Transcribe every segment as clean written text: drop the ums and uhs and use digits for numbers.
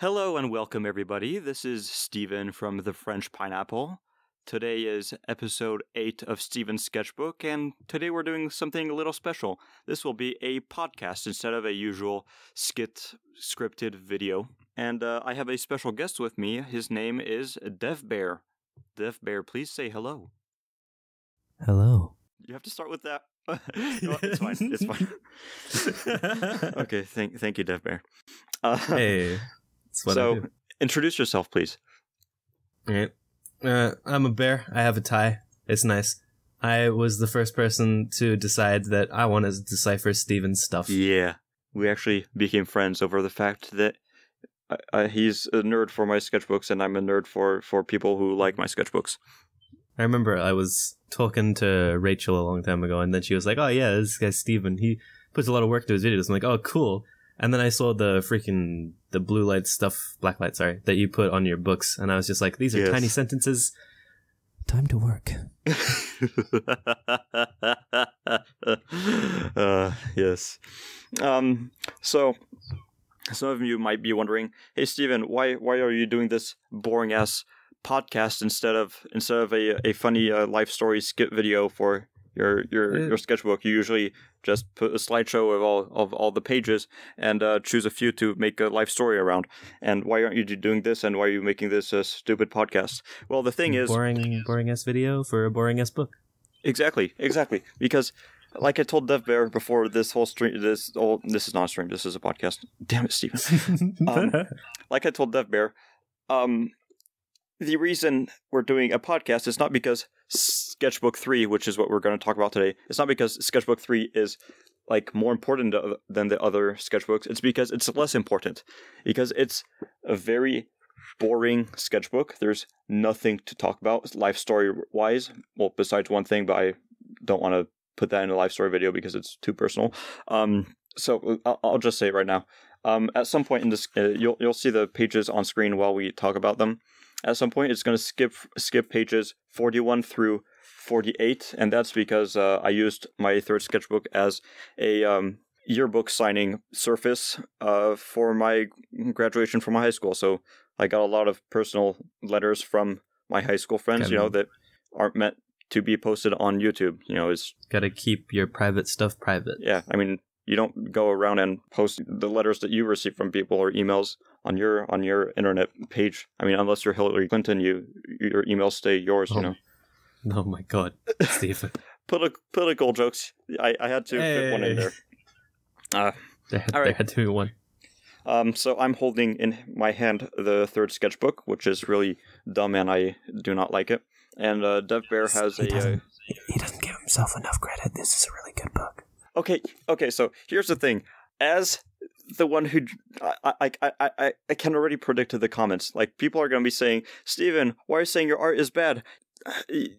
Hello and welcome, everybody. This is Steven from the French Pineapple. Today is episode 8 of Steven's Sketchbook, and today we're doing something a little special. This will be a podcast instead of a usual scripted video. And I have a special guest with me. His name is Devbear. Devbear, please say hello. Hello. You have to start with that. No, it's fine. It's fine. Okay, thank you, Devbear. Hey. So, introduce yourself, please. Alright. I'm a bear. I have a tie. It's nice. I was the first person to decide that I want to decipher Steven's stuff. Yeah. We actually became friends over the fact that he's a nerd for my sketchbooks and I'm a nerd for people who like my sketchbooks. I remember I was talking to Rachel a long time ago, and then she was like, oh yeah, this guy's Steven. He puts a lot of work to his videos. I'm like, oh, cool. And then I saw the blue light stuff, black light, sorry, that you put on your books. And I was just like, these are tiny sentences. Time to work. Yes. So some of you might be wondering, hey, Steven, why are you doing this boring ass podcast instead of a funny life story skit video for your sketchbook? You usually just put a slideshow of all the pages and choose a few to make a life story around. And why aren't you doing this? And why are you making this a stupid podcast? Well, the thing is, boring ass video for a boring ass book. Exactly. Because, like I told Devbear before this whole stream, this is not a stream. This is a podcast. Damn it, Steven. Like I told Devbear, the reason we're doing a podcast is not because Sketchbook 3, which is what we're going to talk about today, it's not because Sketchbook 3 is like more important than the other sketchbooks. It's because it's less important. Because it's a very boring sketchbook. There's nothing to talk about life story-wise. Well, besides one thing, but I don't want to put that in a life story video because it's too personal. So I'll just say it right now. At some point in this, you'll see the pages on screen while we talk about them. At some point, it's going to skip pages 41 through 48, and that's because I used my third sketchbook as a yearbook signing surface for my graduation from my high school. So I got a lot of personal letters from my high school friends, that aren't meant to be posted on YouTube. It's gotta keep your private stuff private. Yeah, I mean, you don't go around and post the letters that you receive from people or emails on your internet page. I mean, unless you're Hillary Clinton, your emails stay yours. Oh my God, Stephen. Political jokes. I had to fit one in there. There had to be one. So I'm holding in my hand the third sketchbook, which is really dumb, and I do not like it. And Devbear has he doesn't give himself enough credit. This is a really good book. Okay. So here's the thing. As the one who I can already predict the comments. Like, people are going to be saying, Steven, why are you saying your art is bad?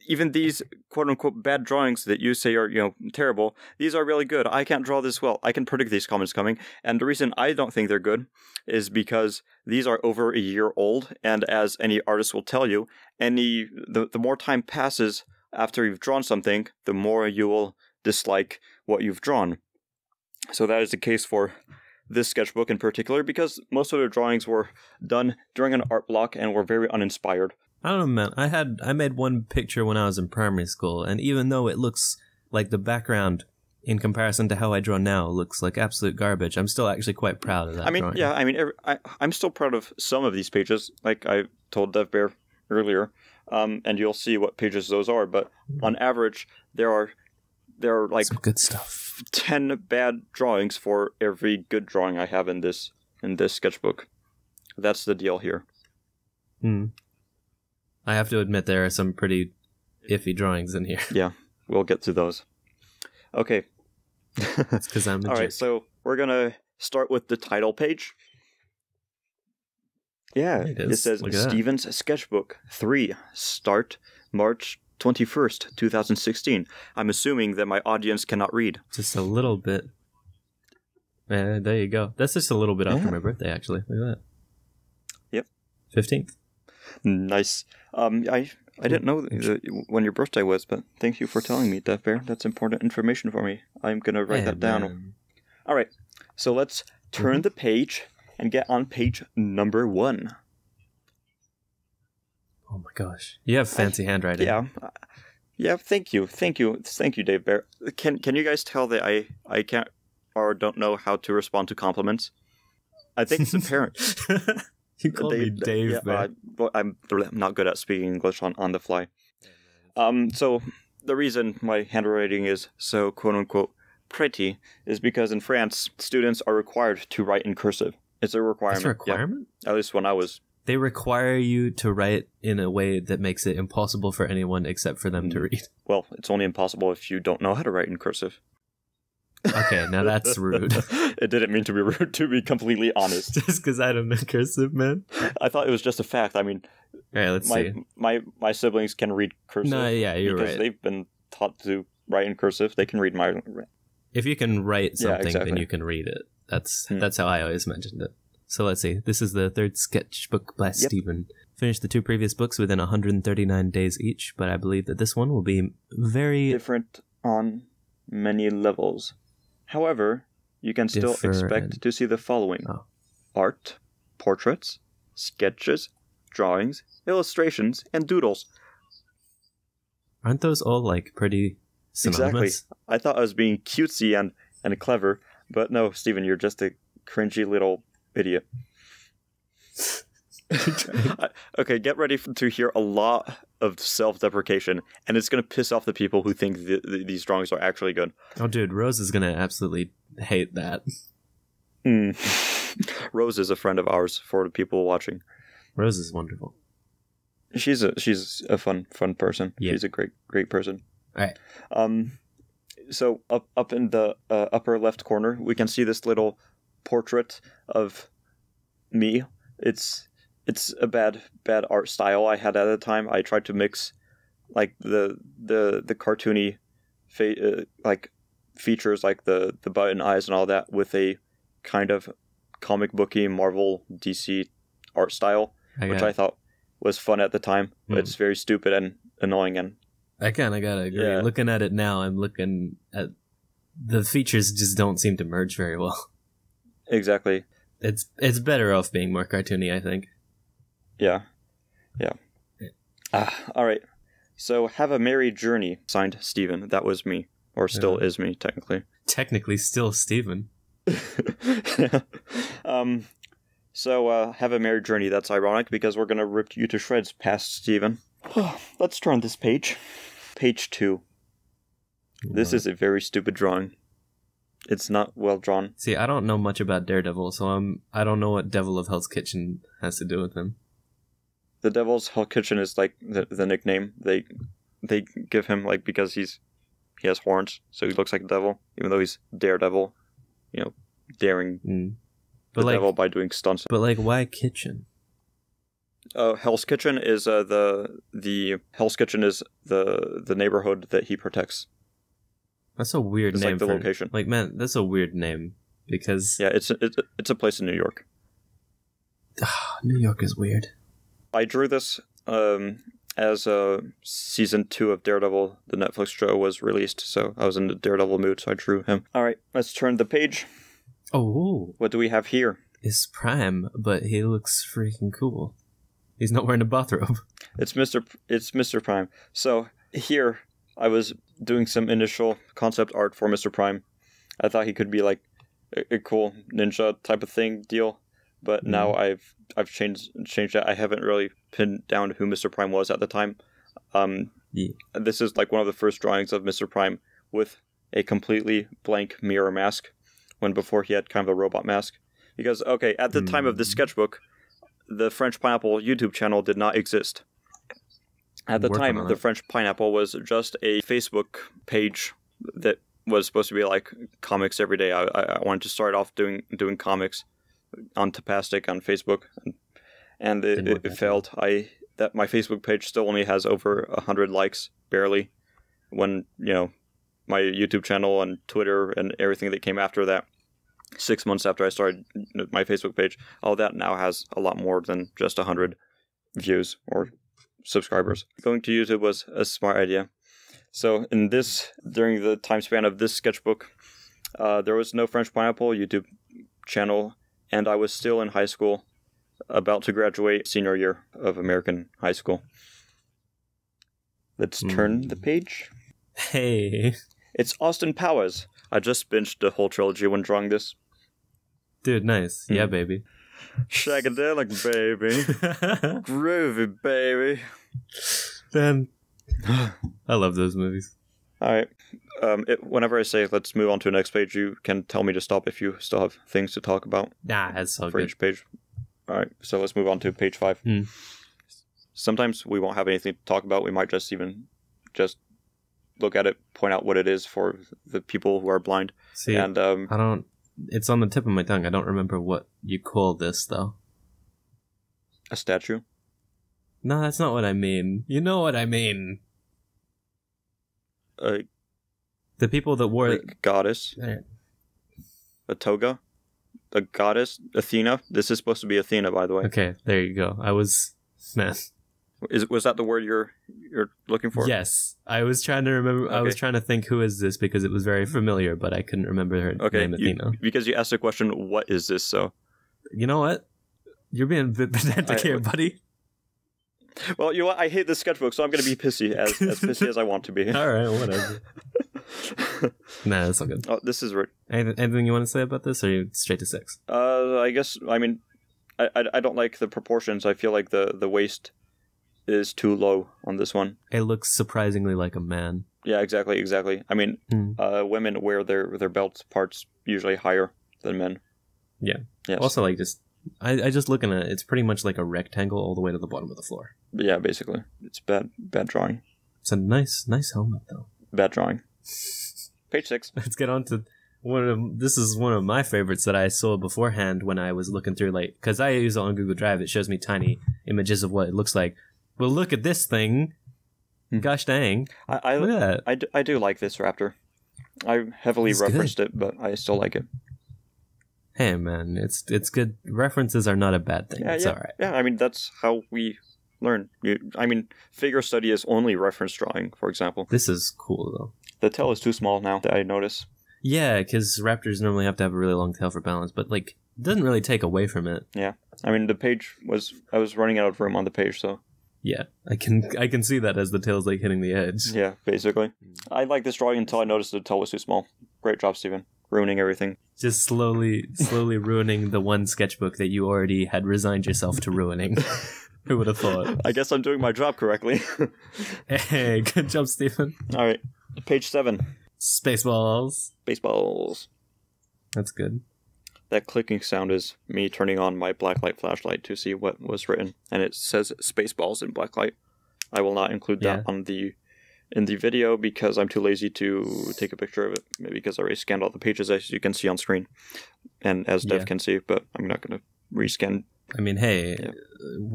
Even these quote unquote bad drawings that you say are terrible, these are really good. I can't draw this well. I can predict these comments coming, and the reason I don't think they're good is because these are over a year old, and as any artist will tell you, the more time passes after you've drawn something, the more you will dislike what you've drawn. So that is the case for this sketchbook in particular, because most of the drawings were done during an art block and were very uninspired. I don't know, man. I made one picture when I was in primary school, and even though it looks like the background in comparison to how I draw now looks like absolute garbage, I'm still actually quite proud of that drawing. Yeah, I mean, I'm still proud of some of these pages, like I told Devbear earlier, and you'll see what pages those are, but on average, there are like some good stuff. 10 bad drawings for every good drawing I have in this sketchbook. That's the deal here. I have to admit there are some pretty iffy drawings in here. Yeah, we'll get to those. Okay. That's because I'm a All jerk. right, so we're going to start with the title page. Yeah, it says Steven's Sketchbook 3, start March 21st, 2016. I'm assuming that my audience cannot read. Just a little bit. There you go. That's just a little bit after my birthday, actually. Look at that. Yep. 15th. Nice. I didn't know when your birthday was, but thank you for telling me, Devbear. That's important information for me. I'm going to write that down. Man. All right. So let's turn the page and get on page number 1. Oh my gosh. You have fancy handwriting. Yeah. Yeah, thank you, Devbear. Can you guys tell that I can't or don't know how to respond to compliments? I think it's apparent. You called me Dave, yeah, man. I'm not good at speaking English on the fly. So the reason my handwriting is so quote-unquote pretty is because in France, students are required to write in cursive. It's a requirement. It's a requirement? Yeah. At least when I was... They require you to write in a way that makes it impossible for anyone except for them to read. Well, it's only impossible if you don't know how to write in cursive. Okay, now that's rude. It didn't mean to be rude, to be completely honest. Just because I don't know cursive, man? I thought it was just a fact. I mean, all right, let's see. My siblings can read cursive. No, yeah, you're because right. they've been taught to write in cursive. They can read my... If you can write something, exactly. then you can read it. That's how I always mentioned it. So let's see. This is the third sketchbook by Stephen. Finished the 2 previous books within 139 days each, but I believe that this one will be very... different on many levels. However, you can still expect to see the following. Art, portraits, sketches, drawings, illustrations, and doodles. Aren't those all, like, pretty synonymous? Exactly. I thought I was being cutesy and clever, but no, Stephen, you're just a cringy little idiot. Okay, get ready to hear a lot of self-deprecation, and it's going to piss off the people who think these drawings are actually good. Oh, dude, Rose is going to absolutely hate that. Rose is a friend of ours for the people watching. Rose is wonderful. She's a fun person. Yeah. She's a great person. All right. So up in the upper left corner, we can see this little portrait of me. It's a bad art style I had at the time. I tried to mix like the cartoony like features like the button eyes and all that with a kind of comic booky Marvel DC art style, which I thought was fun at the time, but it's very stupid and annoying. And I kind of gotta agree. Yeah. Looking at it now, I'm looking at the features just don't seem to merge very well. Exactly. It's better off being more cartoony, I think. Yeah. All right. So, have a merry journey. Signed, Stephen. That was me. Or still is me, technically. Technically still Stephen. So, have a merry journey. That's ironic because we're going to rip you to shreds past Stephen. Let's turn this page. Page 2. This is a very stupid drawing. It's not well drawn. See, I don't know much about Daredevil, so I don't know what Devil of Hell's Kitchen has to do with him. The Devil's Hell Kitchen is like the nickname they give him, like, because he has horns, so he looks like a devil, even though he's Daredevil, daring the devil by doing stunts. But like, why kitchen? Hell's Kitchen is the Hell's Kitchen is the neighborhood that he protects. That's a weird it's name. Like the location. Like, man, that's a weird name because it's a place in New York. New York is weird. I drew this as season 2 of Daredevil, the Netflix show, was released, so I was in the Daredevil mood, so I drew him. All right, let's turn the page. Oh, what do we have here? It's Prime, but he looks freaking cool. He's not wearing a bathrobe. It's Mr. Prime. So here, I was doing some initial concept art for Mr. Prime. I thought he could be like a cool ninja type of thing deal, but now I've changed that. I haven't really pinned down who Mr. Prime was at the time. This is like one of the first drawings of Mr. Prime with a completely blank mirror mask, when before he had kind of a robot mask. Because at the time of this sketchbook, the French Pineapple YouTube channel did not exist. At the time, the French Pineapple was just a Facebook page that was supposed to be like comics every day. I wanted to start off doing comics on Tapastic on Facebook, and it failed. That my Facebook page still only has over 100 likes, barely. When my YouTube channel and Twitter and everything that came after that, 6 months after I started my Facebook page, all that now has a lot more than just 100 views or subscribers. Going to YouTube was a smart idea. So during the time span of this sketchbook, there was no French Pineapple YouTube channel, and I was still in high school, about to graduate senior year of American high school. Let's turn the page. Hey. It's Austin Powers. I just binged the whole trilogy when drawing this. Dude, nice. Yeah, baby. Shagadelic, baby. Groovy, baby. Man, I love those movies. Alright. Whenever I say let's move on to the next page, you can tell me to stop if you still have things to talk about. Nah, that's all for good. Each page. Alright, so let's move on to page 5. Sometimes we won't have anything to talk about. We might just look at it, point out what it is for the people who are blind. See, and I don't... It's on the tip of my tongue. I don't remember what you call this, though. A statue? No, that's not what I mean. You know what I mean. The people that wore... A goddess? A toga? A goddess? Athena? This is supposed to be Athena, by the way. Okay, there you go. Man. Was that the word you're looking for? Yes. I was trying to remember. Okay. I was trying to think, who is this, because it was very familiar, but I couldn't remember her name, Athena. Because you asked the question, what is this, so... You know what? You're being a bit pedantic here, buddy. Well, you know what? I hate this sketchbook, so I'm going to be pissy, as pissy as I want to be. Alright, whatever. Nah, that's all good. Oh, this is right. Anything you want to say about this, or are you straight to 6? I guess, I mean, I don't like the proportions. I feel like the waist is too low on this one. It looks surprisingly like a man. Yeah, exactly. I mean, women wear their belt parts usually higher than men. Yeah. Yes. Also, like, just... I just looking at it, it's pretty much like a rectangle all the way to the bottom of the floor. Yeah, basically. It's bad drawing. It's a nice helmet, though. Bad drawing. Page 6. Let's get on to this is one of my favorites that I saw beforehand when I was looking through, like, because I use it on Google Drive. It shows me tiny images of what it looks like. Well, look at this thing. Gosh dang. Look at that. I do like this raptor. I heavily referenced it, but I still like it. Hey, man, it's good. References are not a bad thing. It's all right. Yeah, I mean, that's how we learn. Figure study is only reference drawing, for example. This is cool, though. The tail is too small now, that I notice. Yeah, because raptors normally have to have a really long tail for balance, but, like, it doesn't really take away from it. Yeah. I mean, I was running out of room on the page, so... Yeah, I can see that as the tail's, like, hitting the edge. Yeah, basically. I like this drawing until I noticed the tail was too small. Great job, Steven. Ruining everything. Just slowly ruining the one sketchbook that you already had resigned yourself to ruining. Who would have thought? I guess I'm doing my job correctly. Hey, good job, Stephen. All right, page 7. Spaceballs. Baseballs. That's good. That clicking sound is me turning on my blacklight flashlight to see what was written, and it says Spaceballs in blacklight. I will not include that in the video because I'm too lazy to take a picture of it, maybe because I already scanned all the pages, as you can see on screen, and as Dev can see, but I'm not going to rescan. I mean, hey,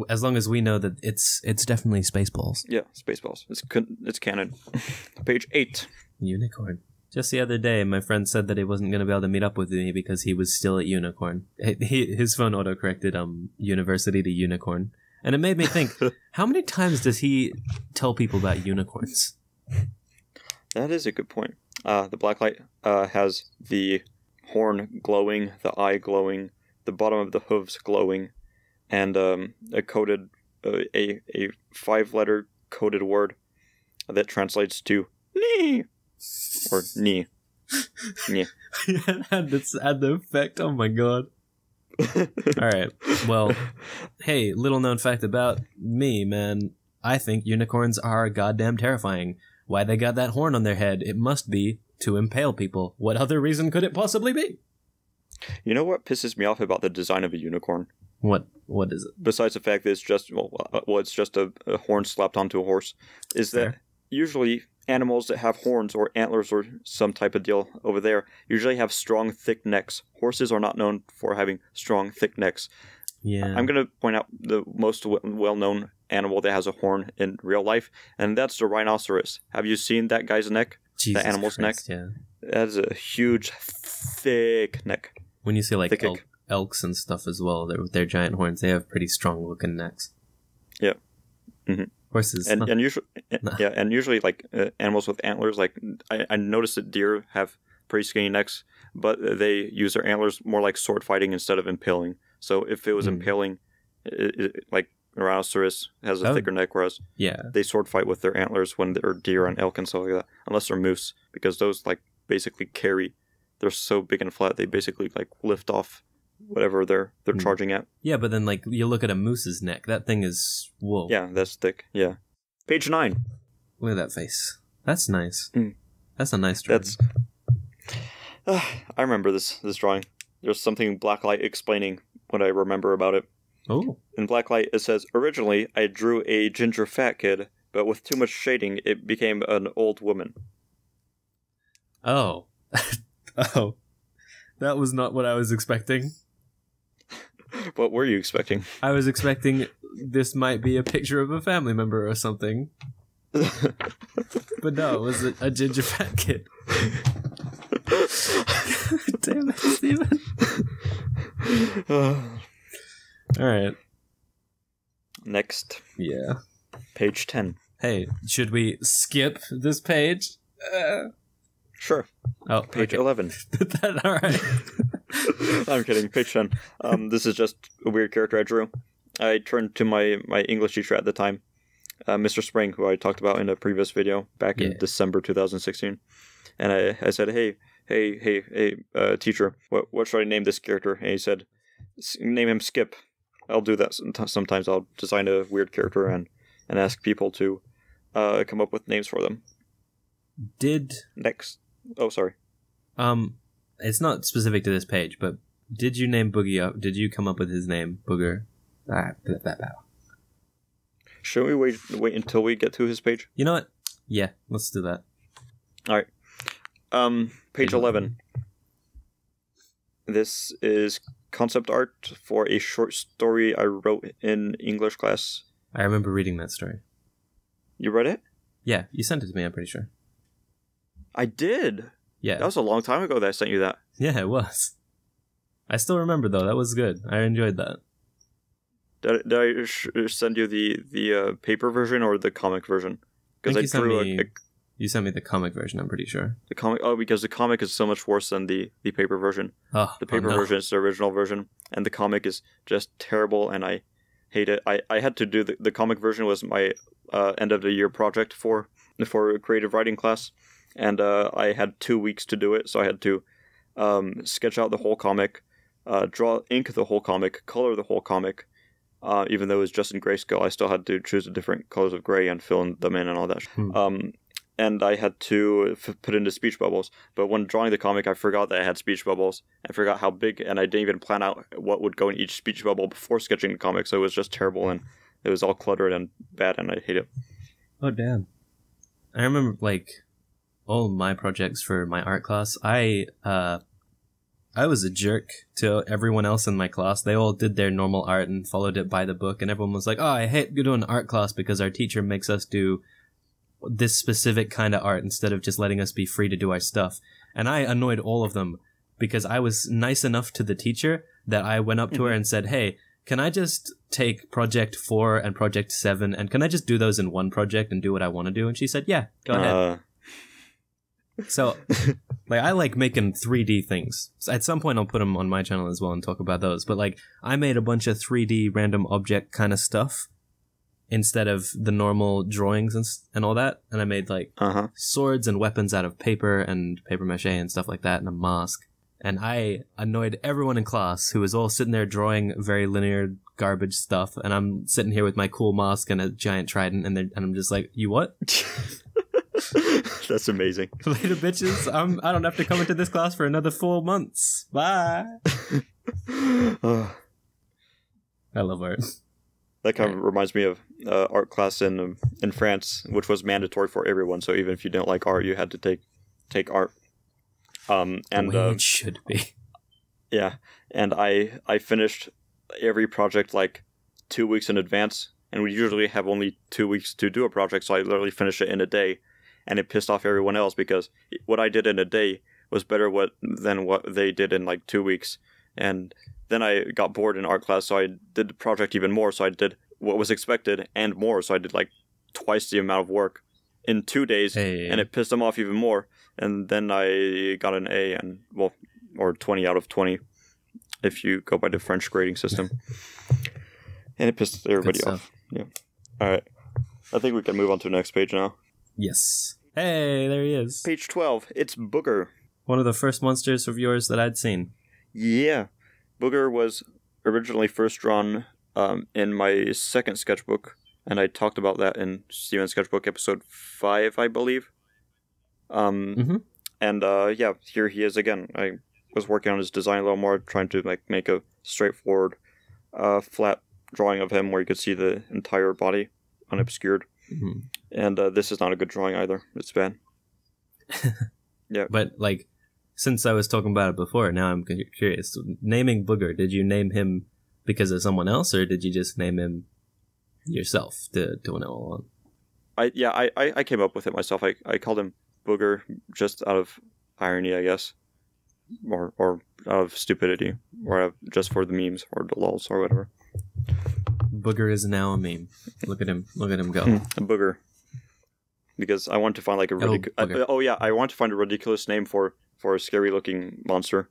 as long as we know that it's definitely Spaceballs. Yeah, Spaceballs. It's canon. Page 8. Unicorn. Just the other day, my friend said that he wasn't going to be able to meet up with me because he was still at Unicorn. His phone auto-corrected university to Unicorn. And it made me think, how many times does he tell people about unicorns? That is a good point. The blacklight has the horn glowing, the eye glowing, the bottom of the hooves glowing, and a 5-letter coded word that translates to knee. Or knee. Yeah. Add the effect. Oh my god. Alright. Well, hey, little known fact about me, man. I think unicorns are goddamn terrifying. Why they got that horn on their head? It must be to impale people. What other reason could it possibly be? You know what pisses me off about the design of a unicorn? What is it? Besides the fact that it's just it's just a horn slapped onto a horse, is that usually animals that have horns or antlers or some type of deal over there usually have strong, thick necks. Horses are not known for having strong, thick necks. Yeah. I'm going to point out the most well-known animal that has a horn in real life, and that's the rhinoceros. Have you seen that guy's neck? Jesus that animal's Christ, neck? Yeah. That is a huge, thick neck. When you see like elks and stuff as well, with their giant horns, they have pretty strong-looking necks. Yeah. Mm-hmm. Horses, and usually like animals with antlers. Like I noticed that deer have pretty skinny necks, but they use their antlers more like sword fighting instead of impaling. So if it was impaling, like a rhinoceros has a thicker neck, whereas they sword fight with their antlers when they're deer and elk and stuff like that, unless they're moose, because those like basically carry. They're so big and flat, they basically like lift off whatever they're charging at. Yeah, but then like you look at a moose's neck, that thing is whoa. Yeah, that's thick. Yeah. Page 9. Look at that face. That's nice. That's a nice drawing. I remember this drawing. There's something Blacklight explaining what I remember about it. Oh. In Blacklight, it says, originally, I drew a ginger fat kid, but with too much shading, it became an old woman. Oh. Oh. That was not what I was expecting. What were you expecting? I was expecting this might be a picture of a family member or something. But no, it was a ginger fat kid. Damn it, Steven. Alright. Next. Yeah. Page 10. Hey, should we skip this page? Sure. Oh, page okay. 11. Alright. I'm kidding. Page 10. This is just a weird character I drew. I turned to my English teacher at the time, Mr. Spring, who I talked about in a previous video back in December 2016. And I said, hey, teacher, what should I name this character? And he said, name him Skip. I'll do that sometimes. I'll design a weird character and ask people to come up with names for them. Next. Oh, sorry. It's not specific to this page, but did you name Boogie up? Did you come up with his name, Booger? Should we wait until we get to his page? You know what? Yeah, let's do that. All right. Page 11. This is concept art for a short story I wrote in English class. I remember reading that story. You read it? Yeah, you sent it to me, I'm pretty sure. I did. Yeah. That was a long time ago that I sent you that. Yeah, it was. I still remember, though. That was good. I enjoyed that. Did I send you the paper version or the comic version? Because you sent me the comic version, I'm pretty sure. The comic? Oh, because the comic is so much worse than the paper version. Oh, the paper version is the original version, and the comic is just terrible, and I hate it. I had to do the comic version was my end of the year project for a creative writing class, and I had 2 weeks to do it, so I had to sketch out the whole comic, ink the whole comic, color the whole comic. Even though it was just in grayscale, I still had to choose the different colors of gray and fill them in and all that. And I had to put in the speech bubbles. But when drawing the comic, I forgot that I had speech bubbles. I forgot how big, and I didn't even plan out what would go in each speech bubble before sketching the comic. So it was just terrible, and it was all cluttered and bad, and I hate it. Oh, damn. I remember, like, all my projects for my art class, I was a jerk to everyone else in my class. They all did their normal art and followed it by the book, and everyone was like, oh, I hate doing art class because our teacher makes us do this specific kind of art instead of just letting us be free to do our stuff. And I annoyed all of them because I was nice enough to the teacher that I went up to her and said, hey, can I just take project 4 and project 7 and can I just do those in one project and do what I want to do? And she said, yeah, go ahead. So, like, I like making 3D things. So at some point, I'll put them on my channel as well and talk about those. But, like, I made a bunch of 3D random object kind of stuff instead of the normal drawings and all that. And I made, like, swords and weapons out of paper and paper mache and stuff like that and a mask. And I annoyed everyone in class who was all sitting there drawing very linear garbage stuff. And I'm sitting here with my cool mask and a giant trident. And I'm just like, you what? That's amazing. Later, bitches. I don't have to come into this class for another 4 months. Bye. I love art. That kind of reminds me of art class in France, which was mandatory for everyone. So even if you didn't like art, you had to take art. And the way it should be. Yeah, and I finished every project like 2 weeks in advance, and we usually have only 2 weeks to do a project, so I literally finished it in a day. And it pissed off everyone else because what I did in a day was better than what they did in like 2 weeks. And then I got bored in art class, so I did the project even more. So I did what was expected and more. So I did like twice the amount of work in 2 days, and it pissed them off even more. and then I got an A, and well, or 20 out of 20, if you go by the French grading system. And it pissed everybody off. Yeah. All right. I think we can move on to the next page now. Yes. Hey, there he is. Page 12. It's Booger. One of the first monsters of yours that I'd seen. Yeah. Booger was originally first drawn in my second sketchbook, and I talked about that in Steven's sketchbook episode 5, I believe. And yeah, here he is again. I was working on his design a little more, trying to make a straightforward, flat drawing of him where you could see the entire body unobscured. And this is not a good drawing either. It's bad. Yeah. But like, since I was talking about it before, now I'm curious. Naming Booger, did you name him because of someone else, or did you just name him yourself to know along? I came up with it myself. I called him Booger just out of irony, I guess, or out of stupidity, or just for the memes or the lols or whatever. Booger is now a meme. Look at him go. A booger. Because I want to find like a I want to find a ridiculous name for a scary looking monster.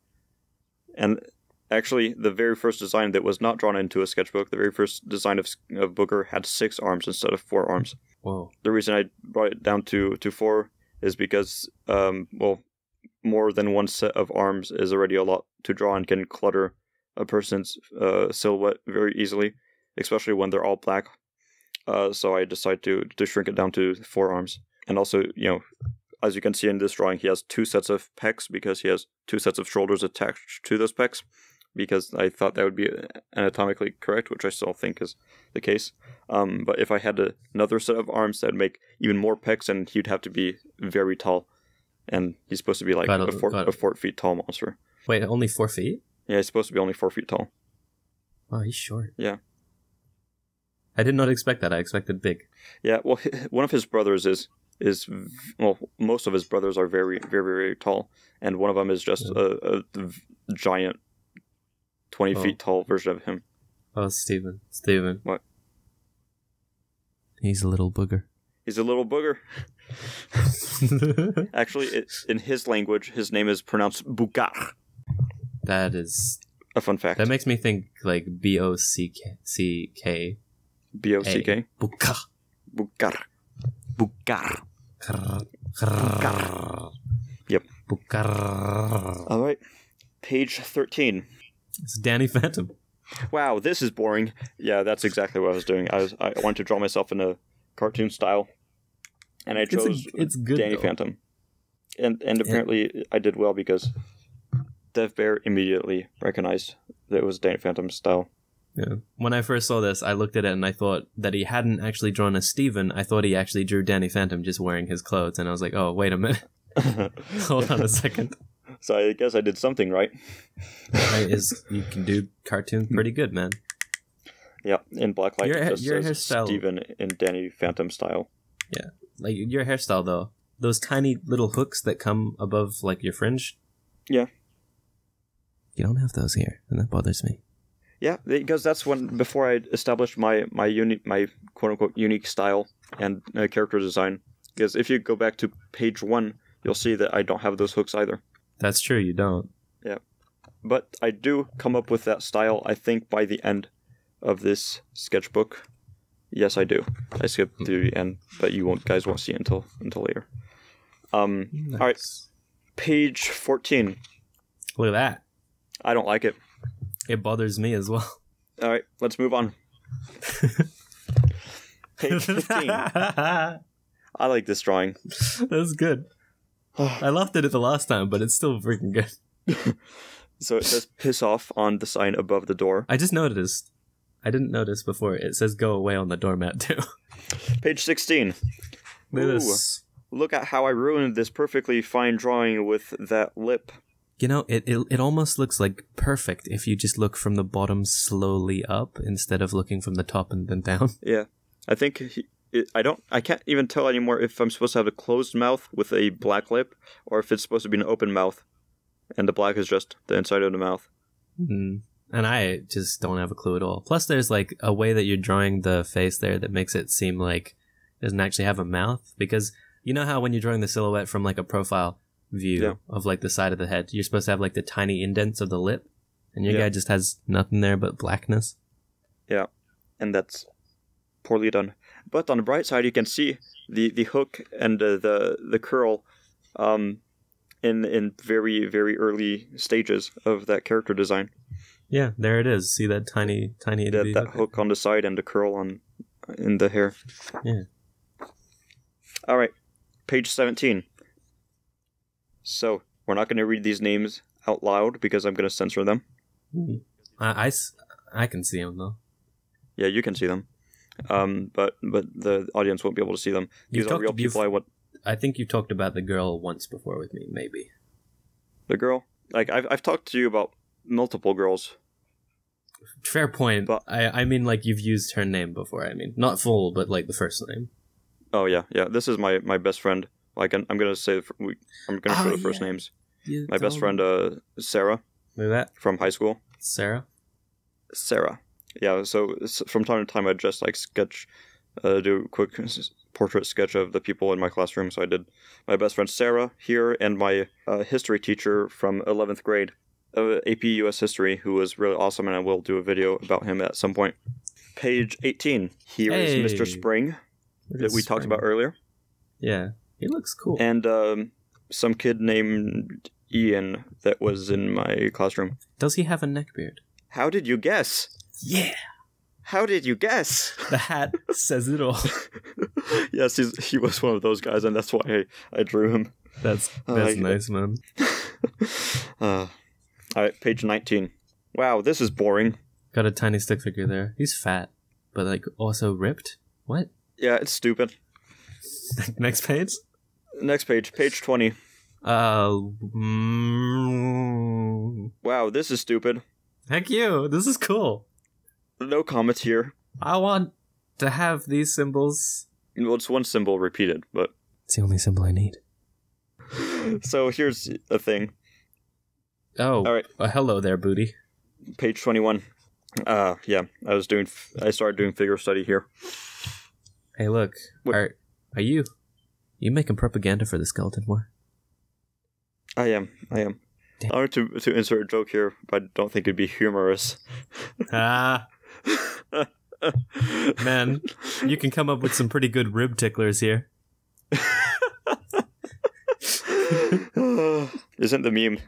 And actually, the very first design that was not drawn into a sketchbook, the very first design of Booger had 6 arms instead of 4 arms. Whoa. The reason I brought it down to 4 is because, more than one set of arms is already a lot to draw and can clutter a person's silhouette very easily, especially when they're all black. So I decided to shrink it down to 4 arms. And also, as you can see in this drawing, he has 2 sets of pecs because he has 2 sets of shoulders attached to those pecs, because I thought that would be anatomically correct, which I still think is the case. But if I had another set of arms, that would make even more pecs, and he'd have to be very tall. And he's supposed to be like a 4 feet tall monster. Wait, only 4 feet? Yeah, he's supposed to be only 4 feet tall. Oh, he's short. Yeah. I did not expect that. I expected big. Yeah, well, one of his brothers most of his brothers are very, very, very tall. And one of them is just a giant 20 feet tall version of him. Oh, Steven. What? He's a little booger. He's a little booger. Actually, in his language, his name is pronounced Bukar. That is a fun fact. That makes me think like B-O-C-K. B-O-C-K? Bukar. Bukar. Bukar. Bukar. Yep. Bukar. All right. Page 13. It's Danny Phantom. Wow, this is boring. Yeah, that's exactly what I was doing. I wanted to draw myself in a cartoon style, and I chose it's good, Danny though. Phantom. And apparently I did well because Devbear immediately recognized that it was Danny Phantom's style. Yeah. When I first saw this, I looked at it and I thought that he hadn't actually drawn a Steven. I thought he actually drew Danny Phantom just wearing his clothes, and I was like, oh, wait a minute. Hold on a second. So I guess I did something right. You can do cartoons pretty good, man. Yeah, in black light, your says hairstyle, Steven in Danny Phantom style. Yeah, like your hairstyle though. Those tiny little hooks that come above like your fringe. Yeah. You don't have those here, and that bothers me. Yeah, because that's before I established my quote unquote unique style and character design. Because if you go back to page 1, you'll see that I don't have those hooks either. That's true, you don't. Yeah, but I do come up with that style, I think, by the end of this sketchbook. Yes, I do. I skipped through the end, but guys won't see it until later. Nice. All right, page 14. Look at that. I don't like it. It bothers me as well. All right, let's move on. Page 15. I like this drawing. That's good. I laughed at it the last time, but it's still freaking good. So it says piss off on the sign above the door. I just noticed. I didn't notice before. It says go away on the doormat too. Page 16. Look at how I ruined this perfectly fine drawing with that lip. You know, it almost looks like perfect if you just look from the bottom slowly up instead of looking from the top and then down. Yeah. I think I can't even tell anymore if I'm supposed to have a closed mouth with a black lip or if it's supposed to be an open mouth and the black is just the inside of the mouth. Mm. And I just don't have a clue at all. Plus there's like a way that you're drawing the face there that makes it seem like it doesn't actually have a mouth, because you know how when you're drawing the silhouette from like a profile, view of like the side of the head. You're supposed to have like the tiny indents of the lip, and your guy just has nothing there but blackness. Yeah, and that's poorly done. But on the bright side, you can see the hook and the curl in very, very early stages of that character design. Yeah, there it is. See that tiny that hook on the side and the curl in the hair. Yeah. All right, page 17. So we're not going to read these names out loud because I'm going to censor them. I can see them though. Yeah, you can see them. But the audience won't be able to see them. These are real people. I think you talked about the girl once before with me, maybe. The girl? Like I've talked to you about multiple girls. Fair point. But I mean, like, you've used her name before. I mean, not full, but like the first name. Oh yeah. This is my best friend. Like I'm gonna say I'm gonna show the first names. My best friend, Sarah. Look at that. From high school. Sarah. Yeah. So from time to time, I just like do a quick portrait sketch of the people in my classroom. So I did my best friend Sarah here, and my history teacher from 11th grade, AP US History, who was really awesome, and I will do a video about him at some point. Page 18. Here is Mr. Spring that we talked about earlier. Yeah, he looks cool. And some kid named Ian that was in my classroom. Does he have a neckbeard? How did you guess? Yeah. How did you guess? The hat says it all. Yes, he was one of those guys, and that's why I drew him. That's nice, man. All right, page 19. Wow, this is boring. Got a tiny stick figure there. He's fat, but like also ripped. What? Yeah, it's stupid. Next page? Next page, page 20. Wow, this is stupid. Heck you, this is cool. No comments here. I want to have these symbols. Well, it's one symbol repeated, but... It's the only symbol I need. So here's a thing. Oh, all right. Hello there, booty. Page 21. Yeah, I started doing figure study here. Hey, look. What? Are you making propaganda for the skeleton war? I am. Damn. I wanted to insert a joke here, but I don't think it'd be humorous. Man, you can come up with some pretty good rib ticklers here. Isn't the meme...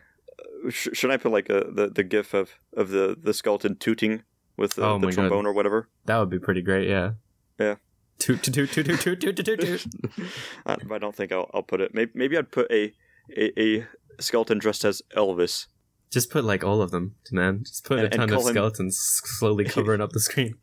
Should I put like the gif of the skeleton tooting with the trombone or whatever? That would be pretty great, yeah. Yeah. Toot toot toot toot toot toot toot toot. I don't think I'll put it. Maybe I'd put a skeleton dressed as Elvis. Just put like all of them, man. Just put a ton of skeletons slowly covering up the screen.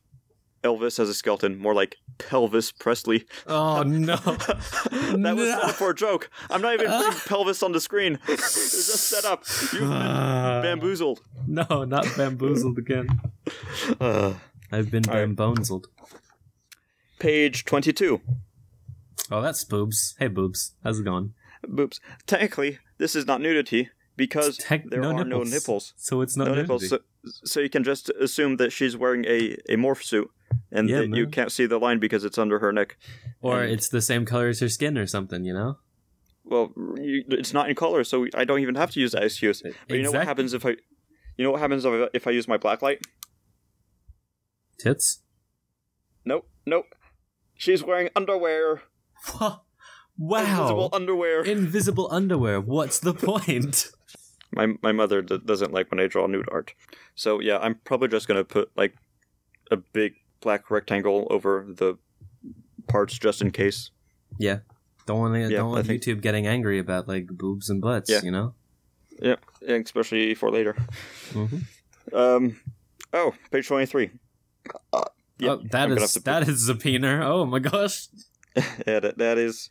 Elvis as a skeleton, more like Pelvis Presley. Oh no! That was not for a joke. I'm not even putting pelvis on the screen. It's just set up. You've been bamboozled. No, not bamboozled again. I've been bamboozled. Page 22. Oh, that's Boobs. Hey, Boobs. How's it going? Boobs. Technically, this is not nudity because there are no nipples. So it's not nudity. Nipples. So you can just assume that she's wearing a morph suit. And that you can't see the line because it's under her neck. Or it's the same color as her skin or something, you know? Well, it's not in color, so I don't even have to use that excuse. But you know what happens if I use my blacklight? Tits? Nope. She's wearing underwear. Wow. Invisible underwear. Invisible underwear. What's the point? My mother doesn't like when I draw nude art. So yeah, I'm probably just going to put like a big black rectangle over the parts just in case. Yeah. Don't want YouTube getting angry about like boobs and butts, you know? Yeah, especially for later. Mm-hmm. Page 23. That is a peener. Oh my gosh. Yeah, that is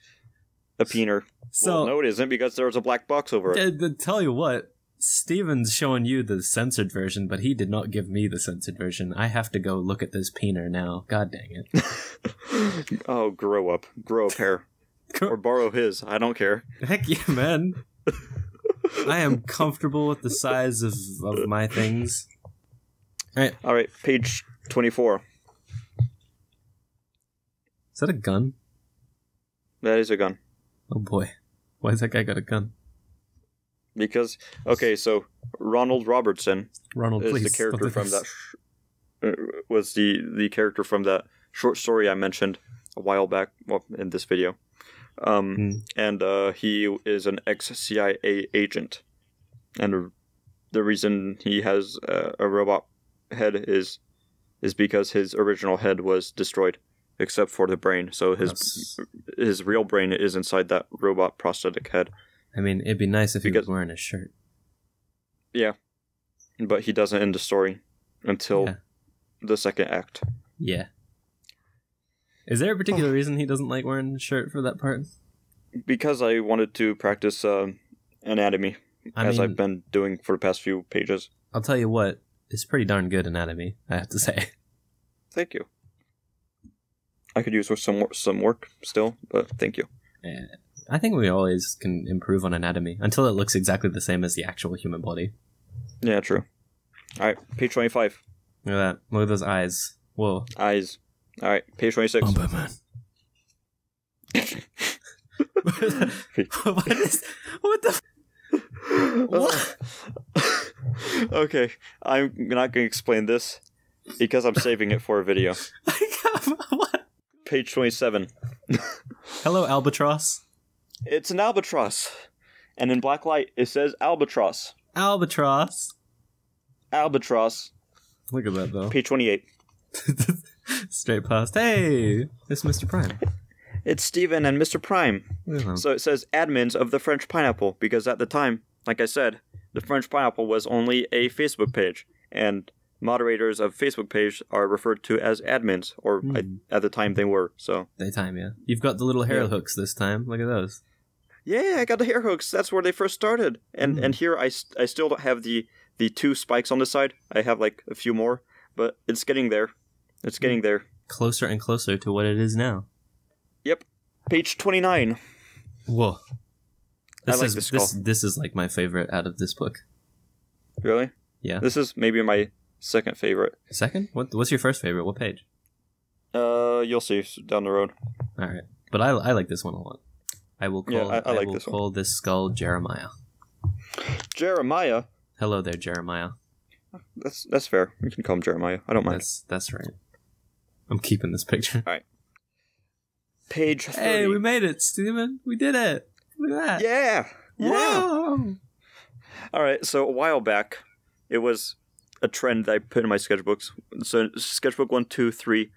a peener. So, no, it isn't because there's a black box over it. Tell you what, Steven's showing you the censored version, but he did not give me the censored version. I have to go look at this peener now. God dang it. Oh, grow up. Grow a pair. Or borrow his. I don't care. Heck yeah, man. I am comfortable with the size of my things. All right, page 24. Is that a gun? That is a gun. Oh boy. Why has that guy got a gun? Because, okay, so Ronald Robertson Ronald, is please. the character look at from this. was the character from that short story I mentioned a while back, well, in this video. And he is an ex-CIA agent. And the reason he has a robot head is because his original head was destroyed, except for the brain. So his real brain is inside that robot prosthetic head. I mean, it'd be nice if he was wearing a shirt. Yeah, but he doesn't end the story until the second act. Yeah. Is there a particular reason he doesn't like wearing a shirt for that part? Because I wanted to practice anatomy, I've been doing for the past few pages. I'll tell you what, it's pretty darn good anatomy, I have to say. Thank you. I could use some work still, but thank you. Yeah. I think we always can improve on anatomy until it looks exactly the same as the actual human body. Yeah, true. Alright, page 25. Look at that. Look at those eyes. Whoa. Eyes. Alright, page 26. Oh, Batman. What the... What? Okay, I'm not going to explain this because I'm saving it for a video. What? Page 27. Hello, albatross. It's an albatross. And in black light, it says albatross. Albatross. Albatross. Look at that, though. Page 28. Straight past. Hey, it's Mr. Prime. It's Steven and Mr. Prime. Yeah. So it says admins of the French Pineapple, because at the time, like I said, the French Pineapple was only a Facebook page, and moderators of Facebook page are referred to as admins, or at the time they were, so. Daytime, yeah. You've got the little hair hooks this time. Look at those. Yeah, I got the hair hooks. That's where they first started. And here I still don't have the 2 spikes on the side. I have like a few more, but it's getting there. It's getting there. Closer and closer to what it is now. Yep. Page 29. Whoa. I like the skull. This is like my favorite out of this book. Really? Yeah. This is maybe my second favorite. Second? What's your first favorite? What page? You'll see down the road. All right. But I like this one a lot. I will call I like this call this skull Jeremiah. Jeremiah? Hello there, Jeremiah. That's fair. You can call him Jeremiah. I don't mind. That's right. I'm keeping this picture. All right. Page 30. Hey, we made it, Steven. We did it. Look at that. Yeah. Whoa. All right. So a while back, it was a trend that I put in my sketchbooks. So sketchbook 1, 2, 3,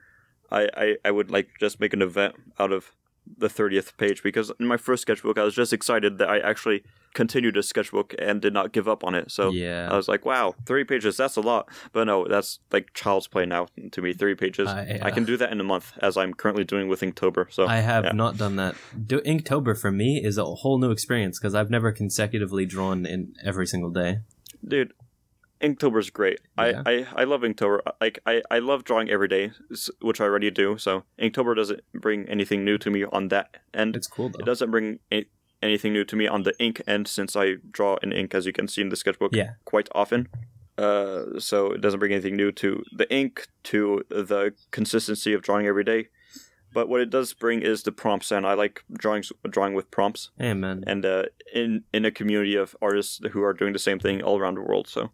I would like just make an event out of the 30th page, because in my first sketchbook I was just excited that I actually continued a sketchbook and did not give up on it. So I was like, wow, 30 pages, that's a lot. But no, that's like child's play now to me. 30 pages. I can do that in a month, as I'm currently doing with Inktober. So I have not done that. Inktober for me is a whole new experience, because I've never consecutively drawn in every single day. Dude, Inktober's great. Yeah. I love Inktober. Like I love drawing every day, which I already do. So Inktober doesn't bring anything new to me on that end. It's cool though. It doesn't bring anything new to me on the ink end, since I draw in ink, as you can see in the sketchbook, quite often. So it doesn't bring anything new to the ink, to the consistency of drawing every day. But what it does bring is the prompts, and I like drawing with prompts. Amen. And in a community of artists who are doing the same thing all around the world. So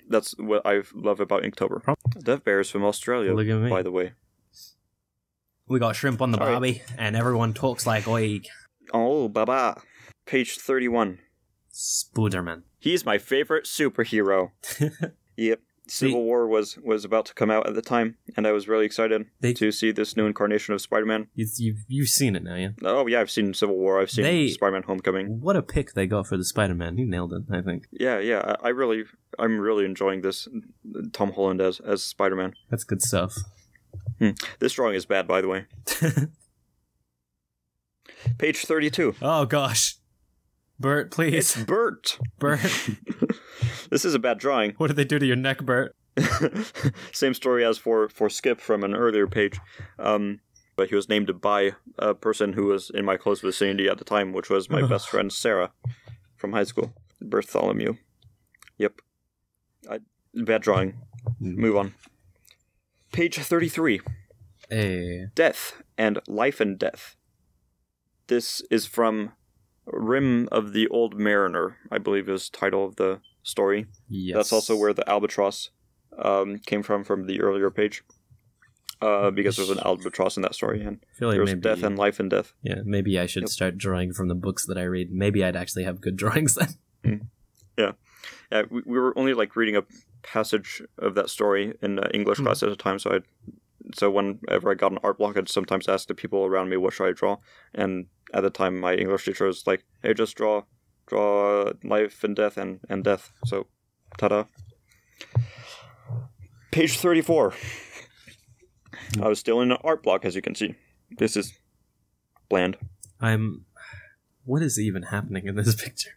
that's what I love about Inktober. Devbear is from Australia, look at me, by the way. We got shrimp on the barbie, and everyone talks like oi. Oh, baba. Page 31. Spooderman. He's my favorite superhero. Yep. Civil War was about to come out at the time, and I was really excited to see this new incarnation of Spider-Man. You've seen it now, yeah? Oh, yeah, I've seen Civil War. I've seen Spider-Man Homecoming. What a pick they got for the Spider-Man. He nailed it, I think. Yeah. I'm really enjoying this Tom Holland as Spider-Man. That's good stuff. This drawing is bad, by the way. Page 32. Oh, gosh. Bert, please. It's Bert. Bert. This is a bad drawing. What did they do to your neck, Bert? Same story as for Skip from an earlier page. But he was named by a person who was in my close vicinity at the time, which was my best friend Sarah from high school. Bartholomew. Yep. Bad drawing. Move on. Page 33. Hey. Death and Life and Death. This is from Rim of the Old Mariner, I believe is the title of the story. Yes. That's also where the albatross came from the earlier page. Because there's an albatross in that story, and I feel like there's maybe, death and life and death. Yeah, maybe I should start drawing from the books that I read. Maybe I'd actually have good drawings then. Yeah. We were only like reading a passage of that story in English class at a time, so whenever I got an art block, I'd sometimes ask the people around me, what should I draw? And at the time, my English teacher was like, hey, just draw life and death and death. So, ta-da. Page 34. I was still in an art block, as you can see. This is bland. What is even happening in this picture?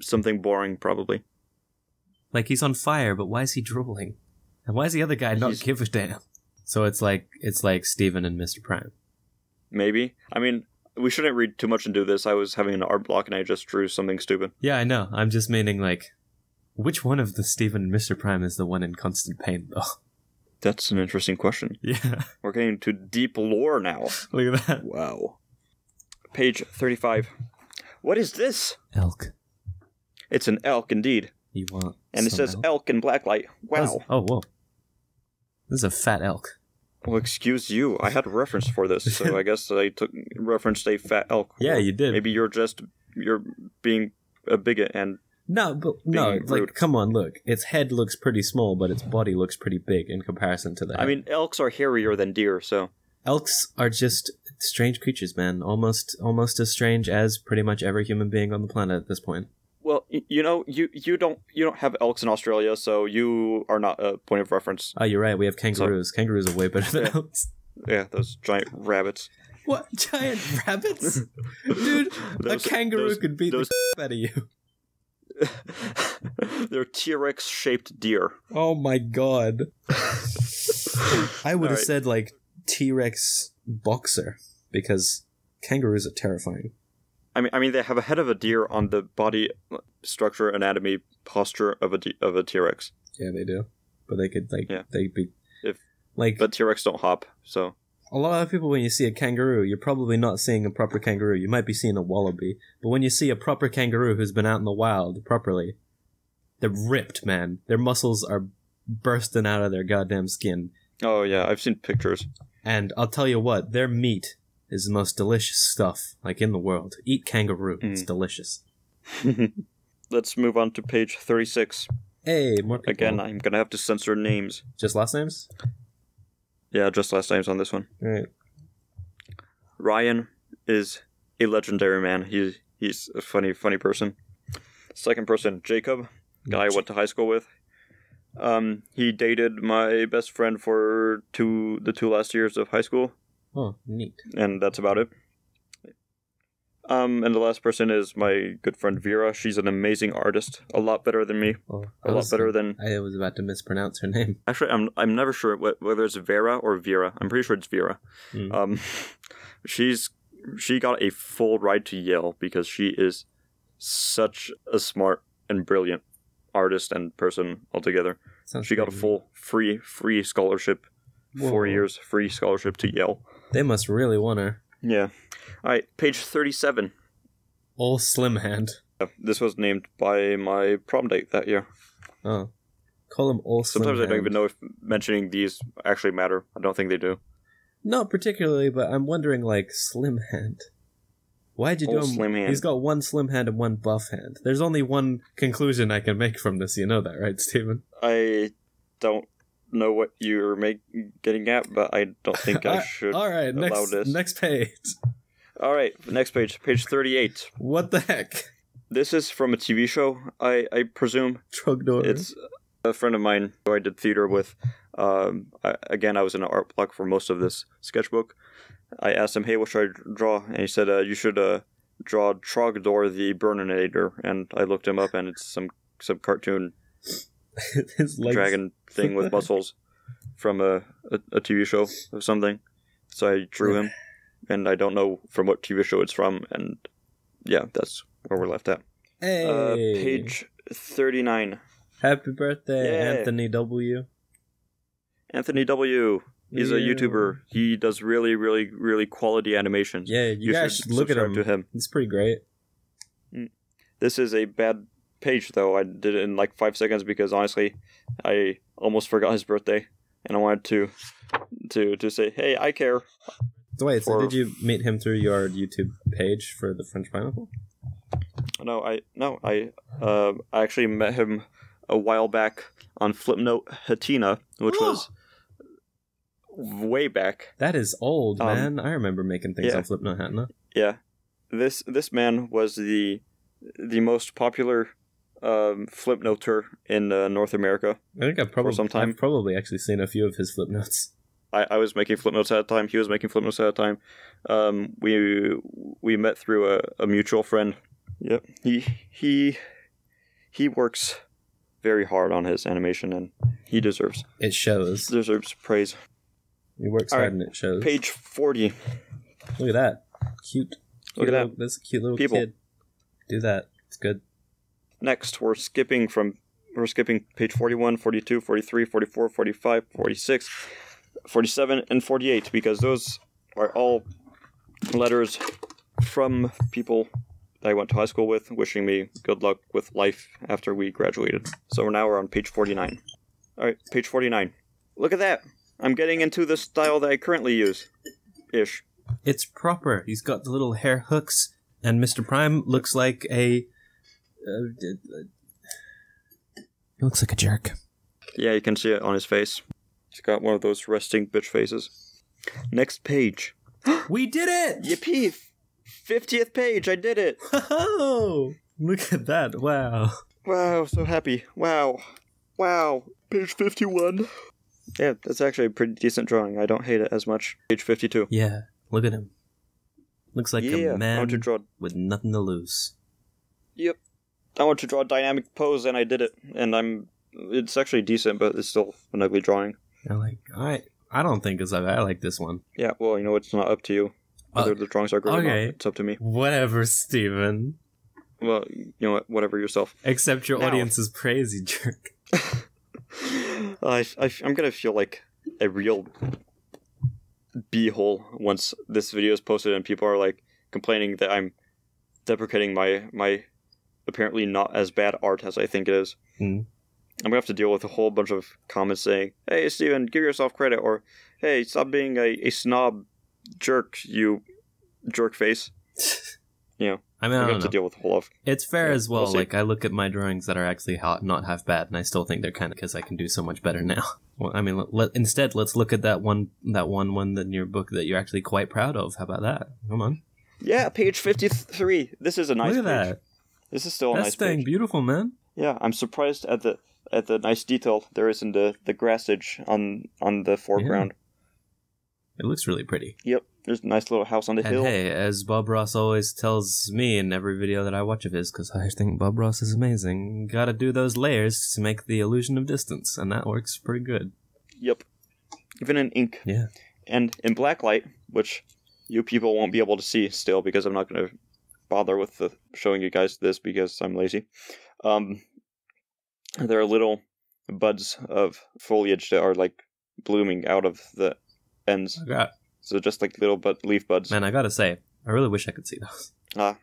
Something boring, probably. Like, he's on fire, but why is he drooling? And why is the other guy not give a damn? So it's like Steven and Mr. Prime. Maybe. I mean, we shouldn't read too much into this. I was having an art block and I just drew something stupid. Yeah, I know. I'm just meaning, like, which one of the Steven and Mr. Prime is the one in constant pain, though? That's an interesting question. Yeah. We're getting into deep lore now. Look at that. Wow. Page 35. What is this? Elk. It's an elk, indeed. You want And it says elk in blacklight. Wow. Oh, whoa. This is a fat elk. Well, excuse you. I had a reference for this, so I guess I referenced a fat elk. Yeah, you did. Maybe you're being a bigot and... No, like, come on, look. Its head looks pretty small, but its body looks pretty big in comparison to that. I mean, elks are hairier than deer, so... Elks are just strange creatures, man. Almost as strange as pretty much every human being on the planet at this point. Well, you know, you don't have elks in Australia, so you are not a point of reference. Oh, you're right. We have kangaroos. Kangaroos are way better than elks. Yeah, those giant rabbits. What? Giant rabbits? Dude, a kangaroo could beat the out of you. They're T-Rex-shaped deer. Oh my god. I would have said, like, T-Rex boxer, because kangaroos are terrifying. I mean, they have a head of a deer on the body structure, anatomy, posture of a T-Rex. Yeah, they do. But they could, like, but T-Rex don't hop, so... A lot of people, when you see a kangaroo, you're probably not seeing a proper kangaroo. You might be seeing a wallaby. But when you see a proper kangaroo who's been out in the wild properly, they're ripped, man. Their muscles are bursting out of their goddamn skin. Oh, yeah, I've seen pictures. And I'll tell you what, their meat is the most delicious stuff, like, in the world. Eat kangaroo. It's delicious. Let's move on to page 36. Hey, more people. Again, I'm gonna have to censor names. Just last names? Yeah, just last names on this one. Alright. Ryan is a legendary man. He's a funny person. Second person, Jacob, guy I went to high school with. He dated my best friend for the two last years of high school. Oh, neat. And that's about it. And the last person is my good friend Vera. She's an amazing artist. A lot better than me. Oh, a lot better than... I was about to mispronounce her name. Actually, I'm never sure whether it's Vera or Vera. I'm pretty sure it's Vera. She got a full ride to Yale because she is such a smart and brilliant artist and person altogether. She got a full free scholarship. Whoa. 4 years free scholarship to Yale. They must really want her. Yeah. Alright, page 37. Old Slim Hand. This was named by my prom date that year. Oh. Call him Old Slim Hand. Sometimes I don't even know if mentioning these actually matter. I don't think they do. Not particularly, but I'm wondering, like, Slim Hand. Why'd you do him? Slim Hand. He's got one slim hand and one buff hand. There's only one conclusion I can make from this. You know that, right, Steven? I don't know what you're getting at, but I don't think I should alright, allow this. Next page. Alright, next page. Page 38. What the heck? This is from a TV show, I presume. Trogdor. It's a friend of mine who I did theater with. I was in an art block for most of this sketchbook. I asked him, hey, what should I draw? And he said, you should draw Trogdor the Burninator. And I looked him up, and it's some cartoon dragon thing with muscles from a TV show or something. So I drew him, and I don't know from what TV show it's from, and yeah, that's where we're left at. Hey! Page 39. Happy birthday, yeah. Anthony W. Anthony W. He's a YouTuber. He does really, really, really quality animations. Yeah, you guys should look at him. To him. It's pretty great. This is a bad page, though. I did it in like 5 seconds because honestly, I almost forgot his birthday, and I wanted to say, hey, I care. So wait, so did you meet him through your YouTube page for the French Pineapple? No, I actually met him a while back on Flipnote Hatina, which was way back. That is old, man. I remember making things on Flipnote Hatina. Yeah, this man was the most popular Flipnoter in North America. I think I've probably actually seen a few of his Flipnotes. I was making Flipnotes at a time. He was making Flipnotes at a time. We met through a mutual friend. Yep. He works very hard on his animation, and he deserves praise. He works hard, and it shows. Page 40. Look at that. Cute. Look at that. That's a cute little kid. Do that. It's good. Next, we're skipping page 41, 42, 43, 44, 45, 46, 47, and 48, because those are all letters from people that I went to high school with, wishing me good luck with life after we graduated. So now we're on page 49. Alright, page 49. Look at that! I'm getting into the style that I currently use. Ish. It's proper. He's got the little hair hooks, and Mr. Prime looks like a... he looks like a jerk. Yeah, you can see it on his face. He's got one of those resting bitch faces. Next page. We did it! Yippee! 50th page, I did it! Oh, look at that, wow. Wow, so happy. Wow. Page 51. Yeah, that's actually a pretty decent drawing. I don't hate it as much. Page 52. Yeah, look at him. Looks like a man I want to draw... with nothing to lose. Yep. I want to draw a dynamic pose, and I did it. And it's actually decent, but it's still an ugly drawing. I don't think it's ugly. I like this one. Yeah, well, it's not up to you. Whether the drawings are great or not, it's up to me. Whatever, Steven. Well, you know what? Whatever yourself. Except your audience's praise, you jerk. I'm gonna feel like a real b-hole once this video is posted and people are like complaining that I'm deprecating my apparently not as bad art as I think it is. I'm gonna have to deal with a whole bunch of comments saying, "Hey, Steven, give yourself credit," or "Hey, stop being a snob jerk, you jerk face." I mean, I don't have to deal with a whole lot of... It's fair as well. Like, I look at my drawings that are actually not half bad, and I still think they're kind of because I can do so much better now. Well, I mean, instead, let's look at that one in your book that you're actually quite proud of. How about that? Come on. Yeah, page 53. This is a nice page. Look at that. This is still a nice page. That's dang beautiful, man. Yeah, I'm surprised at the nice detail there is in the grassage on the foreground. Yeah. It looks really pretty. Yep. There's a nice little house on the hill. Hey, as Bob Ross always tells me in every video that I watch of his, because I think Bob Ross is amazing, you gotta do those layers to make the illusion of distance, and that works pretty good. Yep. Even in ink. Yeah. And in blacklight, which you people won't be able to see still, because I'm not going to bother with showing you guys this because I'm lazy. There are little buds of foliage that are like blooming out of the ends. So just like little leaf buds. Man, I gotta say, I really wish I could see those. I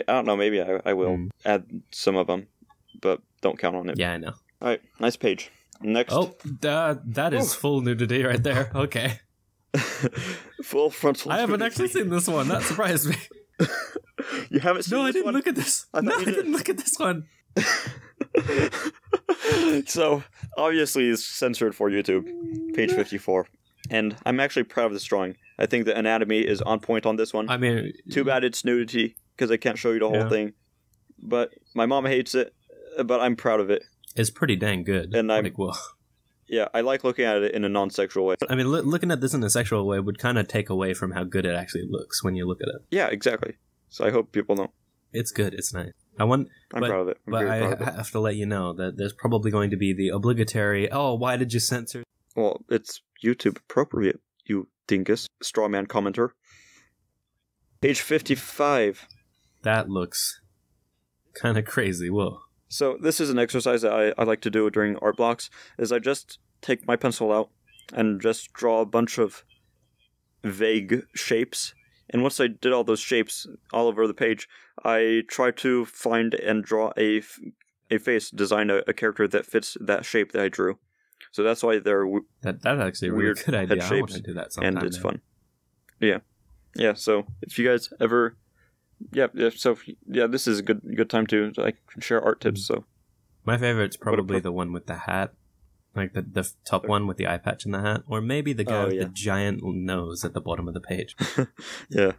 don't know, maybe I will add some of them, but don't count on it. Yeah, I know. Alright, nice page. Next. Oh, that is full nudity right there. Okay. Full frontal I haven't actually seen this one. That surprised me. You haven't seen this one? No, I didn't look at this. I didn't look at this one. So, obviously it's censored for YouTube. Page 54. And I'm actually proud of this drawing. I think the anatomy is on point on this one. I mean... Too bad it's nudity, because I can't show you the whole thing. But my mom hates it, but I'm proud of it. It's pretty dang good. And yeah, I like looking at it in a non-sexual way. I mean, looking at this in a sexual way would kind of take away from how good it actually looks when you look at it. Yeah, exactly. So I hope people know. It's good. It's nice. I'm proud of it. But I have to let you know that there's probably going to be the obligatory, oh, why did you censor? Well, it's YouTube appropriate, you dingus. Strawman commenter. Page 55. That looks kind of crazy. Whoa. So this is an exercise that I like to do during art blocks, is I just take my pencil out and just draw a bunch of vague shapes. And once I did all those shapes all over the page, I tried to find and draw a face, design a character that fits that shape that I drew. So that's why they're that's actually a really weird good idea. head I want shapes, to do that sometime. and it's fun. Yeah. So if you guys ever, this is a good time to like share art tips. So my favorite's probably the one with the hat, like the top one with the eye patch and the hat, or maybe the guy with the giant nose at the bottom of the page. Yeah.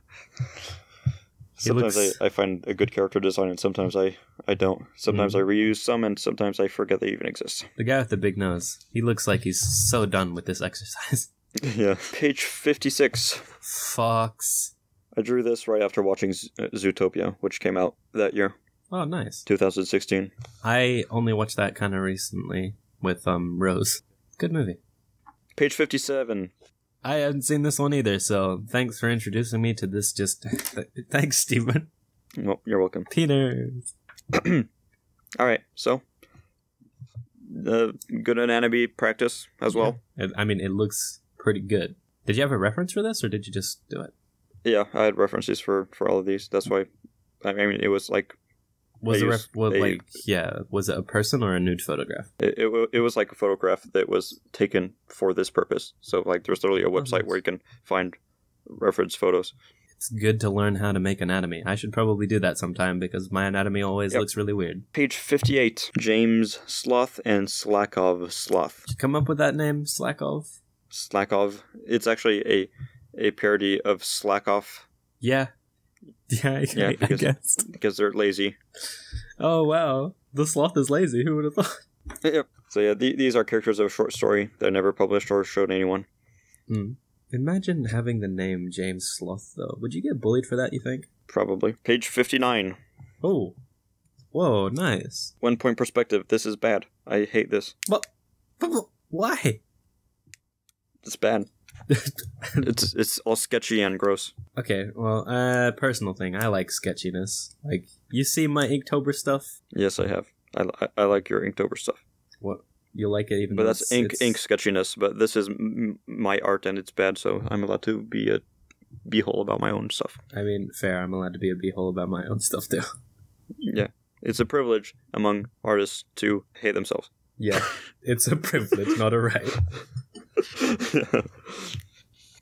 Sometimes I find a good character design, and sometimes I don't. Sometimes I reuse some, and sometimes I forget they even exist. The guy with the big nose, he looks like he's so done with this exercise. Yeah. Page 56. Fox. I drew this right after watching Zootopia, which came out that year. Oh, nice. 2016. I only watched that kind of recently with Rose. Good movie. Page 57. I haven't seen this one either, so thanks for introducing me to this. Thanks, Stephen. Well, you're welcome. Peter. All right, so good anatomy practice as well. Yeah. I mean, it looks pretty good. Did you have a reference for this, or did you just do it? Yeah, I had references for all of these. That's why. I mean, it was like. Was it a person or a nude photograph? It was like a photograph that was taken for this purpose. So like, there's literally a website where you can find reference photos. It's good to learn how to make anatomy. I should probably do that sometime because my anatomy always looks really weird. Page 58. James Sloth and Slakov Sloth. Did you come up with that name, Slakov? Slakov. It's actually a parody of Slackoff. Yeah. Yeah, I guess. Because they're lazy. Oh, wow. The sloth is lazy. Who would have thought? Yep. So yeah, these are characters of a short story that I never published or showed anyone. Imagine having the name James Sloth, though. Would you get bullied for that, you think? Probably. Page 59. Oh. Whoa, nice. 1 point perspective. This is bad. I hate this. But why? It's bad. It's all sketchy and gross. Okay, well, personal thing. I like sketchiness. Like, you see my Inktober stuff? Yes, I have. I like your Inktober stuff. What? You like it even? But that's ink sketchiness. But this is my art, and it's bad. So I'm allowed to be a beehole about my own stuff. I mean, fair. I'm allowed to be a beehole about my own stuff too. Yeah, it's a privilege among artists to hate themselves. Yeah, it's a privilege, not a right. Yeah.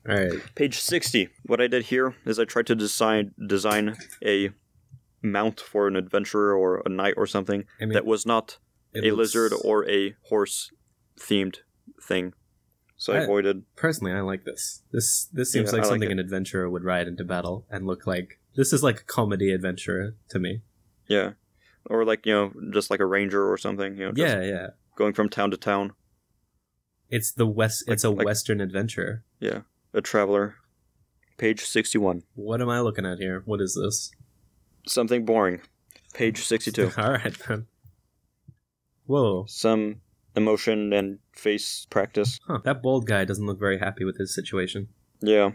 All right. Page 60. What I did here is I tried to design a mount for an adventurer or a knight or something that was not a lizard or a horse themed thing. So I avoided. Personally, I like this. This seems like something an adventurer would ride into battle and look like. This is like a comedy adventurer to me. Yeah, or like just like a ranger or something. Yeah. Going from town to town. It's it's a Western adventure. Yeah, a traveler. Page 61. What am I looking at here? What is this? Something boring. Page 62. All right, then. Whoa. Some emotion and face practice. Huh. That bald guy doesn't look very happy with his situation. Yeah.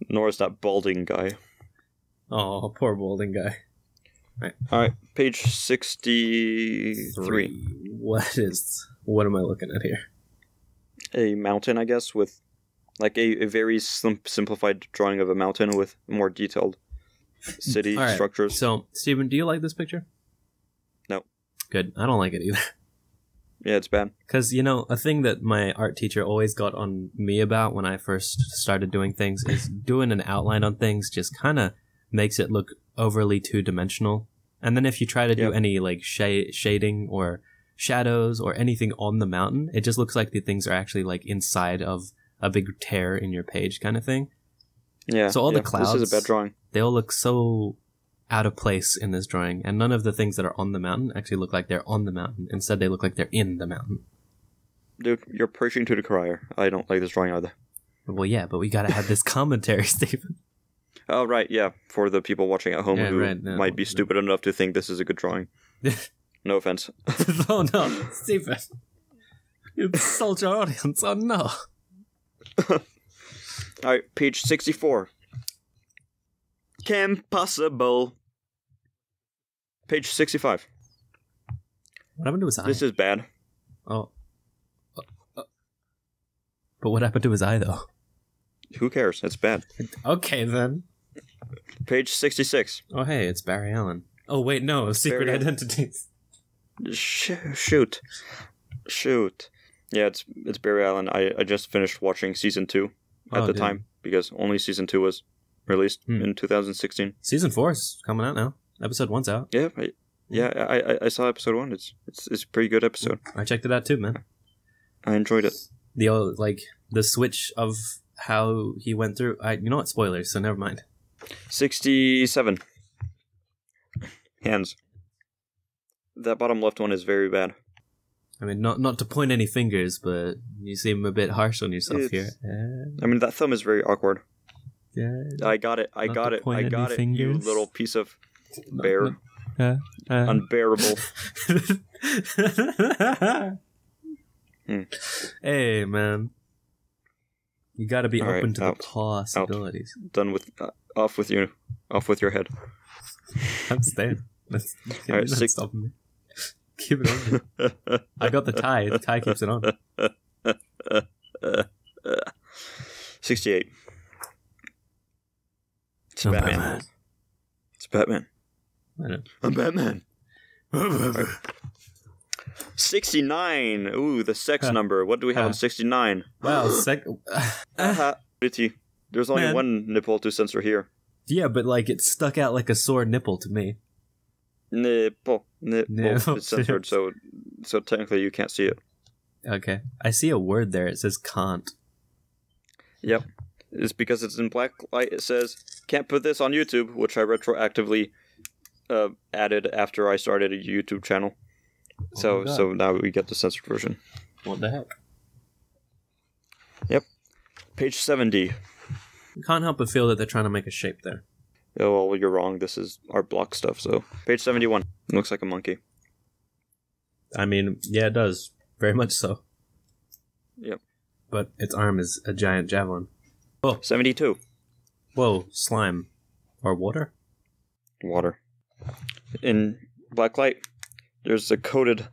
Nor is that balding guy. Oh, poor balding guy. All right, page 63. What am I looking at here? A mountain, I guess, with like a very simplified drawing of a mountain with more detailed city structures. So, Steven, do you like this picture? No. Good. I don't like it either. Yeah, it's bad. Because, a thing that my art teacher always got on me about when I first started doing things is doing an outline on things just kind of makes it look overly two-dimensional. And then if you try to do any like shading or shadows or anything on the mountain, it just looks like the things are actually like inside of a big tear in your page kind of thing. Yeah. So all the clouds, this is a bad drawing. They all look so out of place in this drawing, and none of the things that are on the mountain actually look like they're on the mountain. Instead, they look like they're in the mountain. Dude, you're preaching to the choir. I don't like this drawing either. Well, yeah, but we gotta have this commentary, Stephen. Oh, right, yeah. For the people watching at home who might be stupid enough to think this is a good drawing. No offense. Oh, no. Stephen. You insult your audience. Oh, no. Alright, page 64. Kim Possible. Page 65. What happened to his eye? This is bad. Oh. But what happened to his eye, though? Who cares? It's bad. Okay, then. Page 66. Oh, hey, it's Barry Allen. Oh, wait, no, Secret Barry... Identities. Shoot. Yeah, it's Barry Allen. I just finished watching season 2 at the time because only season 2 was released in 2016. Season 4 is coming out now. Episode 1's out. Yeah, I saw episode 1. It's a pretty good episode. I checked it out too, man. I enjoyed it. The switch of how he went through. You know what? Spoilers, so never mind. 67. Hands. That bottom left one is very bad. I mean, not to point any fingers, but you seem a bit harsh on yourself here. I mean, that thumb is very awkward. Yeah. I got it. You little piece of bear. Unbearable. Hey, man. You gotta be open to the possibilities. Done with... off with you. Off with your head. I'm staying. Alright, stopping me. Keep it on. I got the tie. The tie keeps it on. 68. It's Batman. It's Batman. I know. I'm Batman. 69. Ooh, the sex number. What do we have on 69? Wow, There's only one nipple to censor here. Yeah, but it stuck out like a sore nipple to me. Nipple. It's censored, so technically you can't see it. Okay. I see a word there. It says can't. Yep. It's because it's in black light. It says, can't put this on YouTube, which I retroactively added after I started a YouTube channel. So now we get the censored version. What the heck? Yep. Page 70. Can't help but feel that they're trying to make a shape there. Oh, well, you're wrong. This is art block stuff, so... Page 71. Looks like a monkey. I mean, yeah, it does. Very much so. Yep. But its arm is a giant javelin. Oh. 72. Whoa, slime. Or water? Water. In black light, there's a coded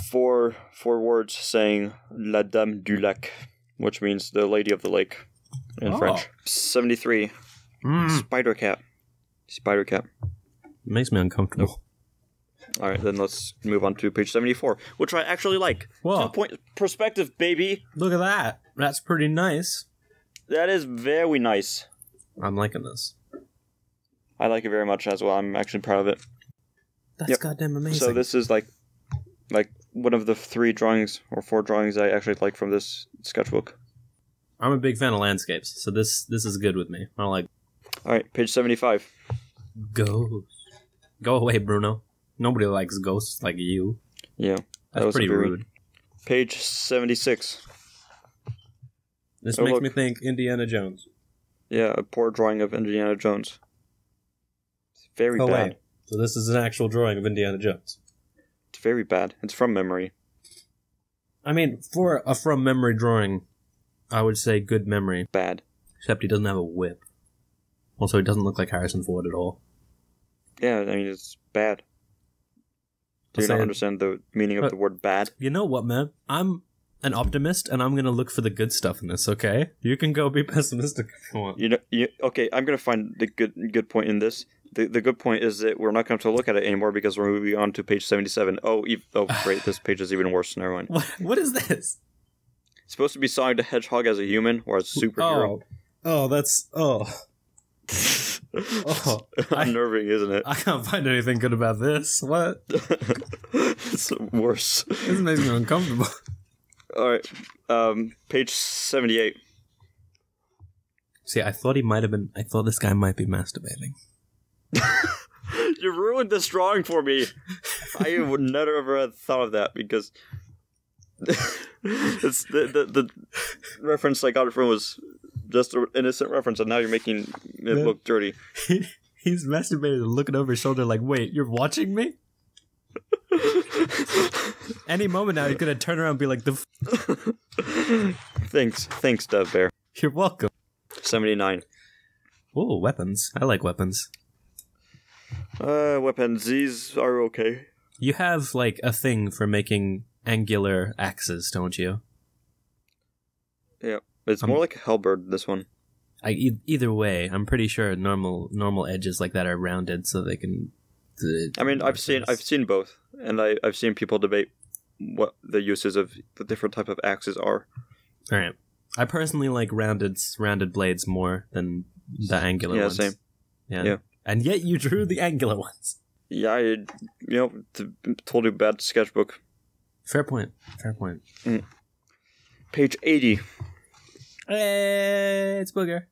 four words saying La Dame du Lac, which means the Lady of the Lake in French. 73. Spider cat. It makes me uncomfortable. Alright, then let's move on to page 74, which I actually like. Whoa. 2-point perspective, baby. Look at that. That's pretty nice. That is very nice. I'm liking this. I like it very much as well. I'm actually proud of it. That's goddamn amazing. So this is like one of the 3 drawings or 4 drawings I actually like from this sketchbook. I'm a big fan of landscapes, so this is good with me. I like. Alright, page 75. Ghosts. Go away, Bruno. Nobody likes ghosts like you. Yeah. That's pretty rude. Page 76. This makes me think Indiana Jones. Yeah, a poor drawing of Indiana Jones. It's very bad. Wait. So this is an actual drawing of Indiana Jones. It's very bad. It's from memory. I mean, for a from memory drawing, I would say good memory. Bad. Except he doesn't have a whip. Also, he doesn't look like Harrison Ford at all. Yeah, I mean, it's bad. Do you not understand the meaning of the word bad? You know what, man? I'm an optimist, and I'm going to look for the good stuff in this, okay? You can go be pessimistic if you want. Okay, I'm going to find the good point in this. The good point is that we're not going to look at it anymore because we're moving on to page 77. Oh, great, this page is even worse. Never mind. What is this? It's supposed to be Sonic the Hedgehog as a human or as a superhero. That's... unnerving, isn't it? I can't find anything good about this. What? It's worse. This makes me uncomfortable. Alright, page 78. See, I thought this guy might be masturbating. You ruined this drawing for me. I would never ever have thought of that because it's the reference I got it from was just an innocent reference, and now you're making it look dirty. He's masturbating and looking over his shoulder like, wait, you're watching me? Any moment now, he's gonna turn around and be like, Thanks, Devbear. You're welcome. 79. Ooh, weapons. I like weapons. Weapons. These are okay. You have, a thing for making angular axes, don't you? Yeah, it's more like a halberd, this one. Either way, I'm pretty sure normal edges like that are rounded so they can. I mean, I've seen both, and I've seen people debate what the uses of the different type of axes are. All right, I personally like rounded blades more than the angular ones. Yeah, same. Yeah, and yet you drew the angular ones. Yeah, told you bad sketchbook. Fair point. Page 80. Hey, it's Booger.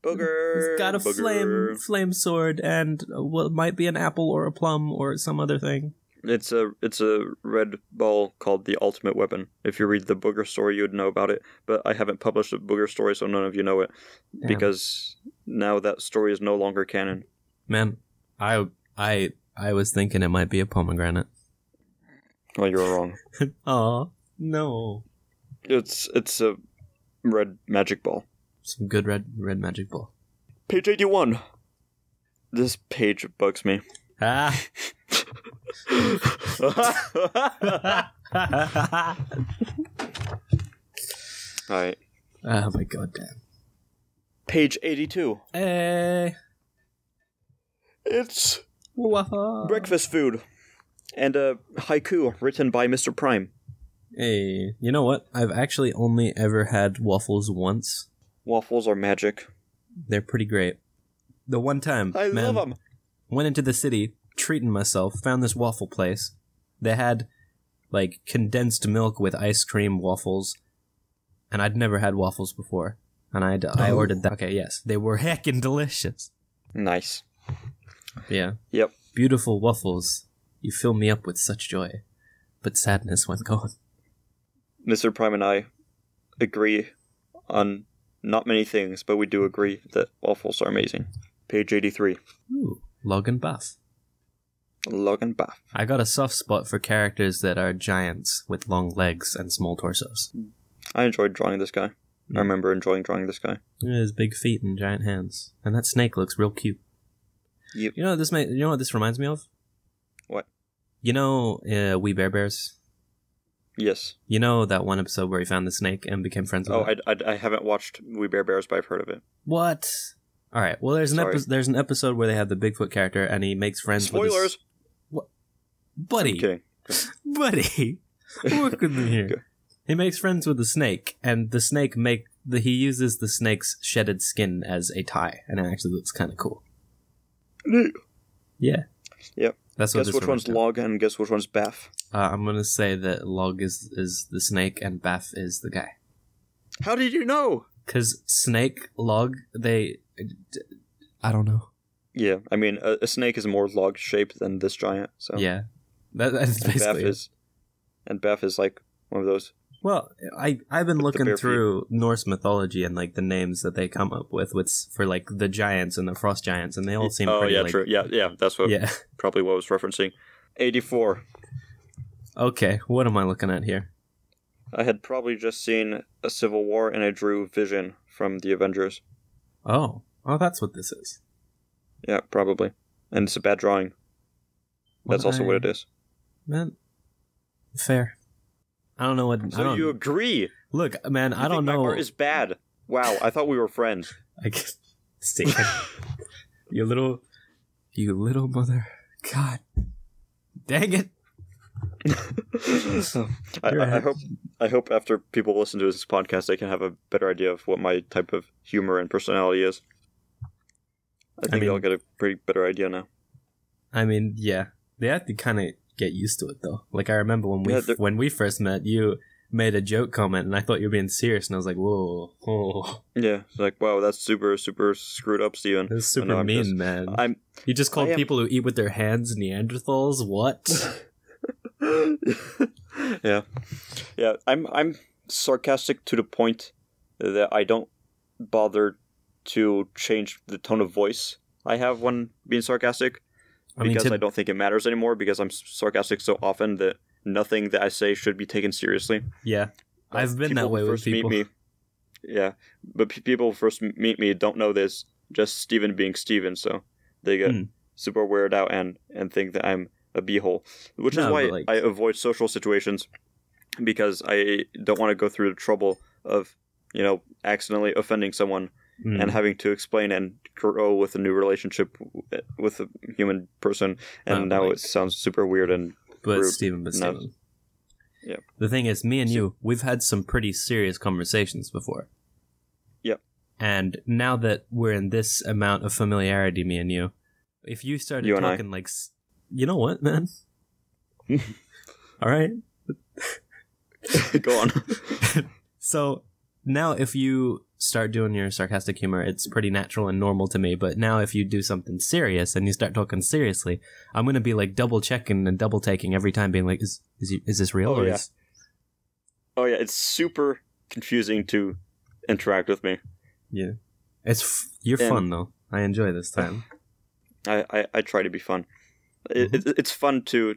He's got a flame sword and what might be an apple or a plum or some other thing. It's a red ball called the ultimate weapon. If you read the Booger story, you'd know about it. But I haven't published a Booger story, so none of you know it. Damn. Because now that story is no longer canon. Man, I was thinking it might be a pomegranate. Well, you were wrong. Aw, no. It's a red magic ball. Some good red magic ball. Page 81. This page bugs me. Ah. Alright. Oh my god damn. Page 82. Hey. It's breakfast food. And a haiku written by Mr. Prime. Hey, you know what? I've actually only ever had waffles once. Waffles are magic. They're pretty great. The one time, I love them. Went into the city, treating myself, found this waffle place. They had, like, condensed milk with ice cream waffles, and I'd never had waffles before. And I ordered that. Okay, yes. They were heckin' delicious. Nice. Yeah. Yep. Beautiful waffles. You fill me up with such joy, but sadness when gone. Mr. Prime and I agree on not many things, but we do agree that waffles are amazing. Page 83. Ooh, Log and Buff. Log and Buff. I got a soft spot for characters that are giants with long legs and small torsos. I enjoyed drawing this guy. I remember enjoying drawing this guy. He has big feet and giant hands. And that snake looks real cute. Yep. You know what this reminds me of? What? You know We Bare Bears? Yes. You know that one episode where he found the snake and became friends with it? I haven't watched We Bare Bears, but I've heard of it. What? All right. Well, there's an episode where they have the Bigfoot character and he makes friends Spoilers! with his... What? Buddy. I'm kidding. Buddy. Work with me here. Okay. He makes friends with the snake, and the snake he uses the snake's shedded skin as a tie, and it actually looks kind of cool. Yeah. Yep. That's what guess which one's Log and guess which one's Baff. I'm gonna say that Log is the snake and Baff is the guy. How did you know? Because snake, Log, I don't know. Yeah, I mean, a snake is more log-shaped than this giant, so... Yeah. That's basically it. And Baff is like one of those... Well, I've been looking through Norse mythology and like the names that they come up with for like the giants and the frost giants, and they all seem pretty. Oh yeah, true. Yeah, that's probably what I was referencing. 84. Okay, what am I looking at here? I had probably just seen a Civil War, and I drew Vision from the Avengers. Oh, that's what this is. Yeah, probably, and it's a bad drawing. That's also what it is. Man, fair. I don't know what... So you agree? Look, man, I don't know... my art is bad. Wow, I thought we were friends. I guess... Steve. You little mother... God. Dang it. I hope after people listen to this podcast, they can have a better idea of what my type of humor and personality is. I think they'll get a pretty better idea now. I mean, yeah. They have to kind of get used to it, though. Like, I remember when we first met, you made a joke comment, and I thought you were being serious, and I was like, whoa. Yeah, it's like, wow, that's super, super screwed up, Steven. That's super mean, man. You just called people who eat with their hands Neanderthals? What? Yeah. I'm sarcastic to the point that I don't bother to change the tone of voice I have when being sarcastic. Because I don't think it matters anymore, because I'm sarcastic so often that nothing that I say should be taken seriously. Yeah. I've been that way with people. But people who first meet me don't know this, just Steven being Steven, so they get super weirded out and think that I'm a beehole. Which is why I avoid social situations, because I don't want to go through the trouble of accidentally offending someone and having to explain and grow with a new relationship with a human person, and now it sounds super weird and But rude. Steven. Yeah. The thing is, me and you, we've had some pretty serious conversations before. Yep. And now that we're in this amount of familiarity, me and you, if you started talking like, you know what, man? All right. Go on. So now if you start doing your sarcastic humor, it's pretty natural and normal to me. But now if you do something serious and you start talking seriously, I'm going to be like double checking and double taking every time, being like, is this real? Oh, yeah. Oh, yeah. It's super confusing to interact with me. Yeah. You're fun, though. I enjoy this time. I try to be fun. It's fun to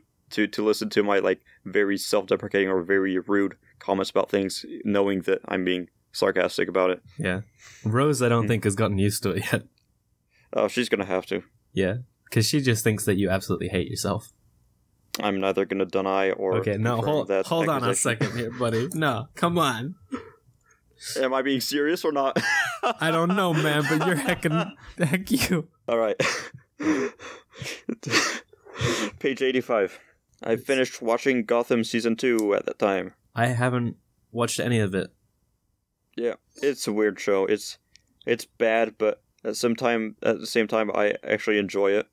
listen to my like very self-deprecating or very rude comments about things, knowing that I'm being sarcastic about it. Yeah. Rose, I don't think, has gotten used to it yet. Oh, she's gonna have to. Yeah. Because she just thinks that you absolutely hate yourself. I'm neither gonna deny or... Okay, no, hold on a second here, buddy. No, come on. Am I being serious or not? I don't know, man, but you're heck you. Alright. Page 85. I finished watching Gotham Season 2 at that time. I haven't watched any of it. Yeah, it's a weird show. It's bad, but at the same time, I actually enjoy it.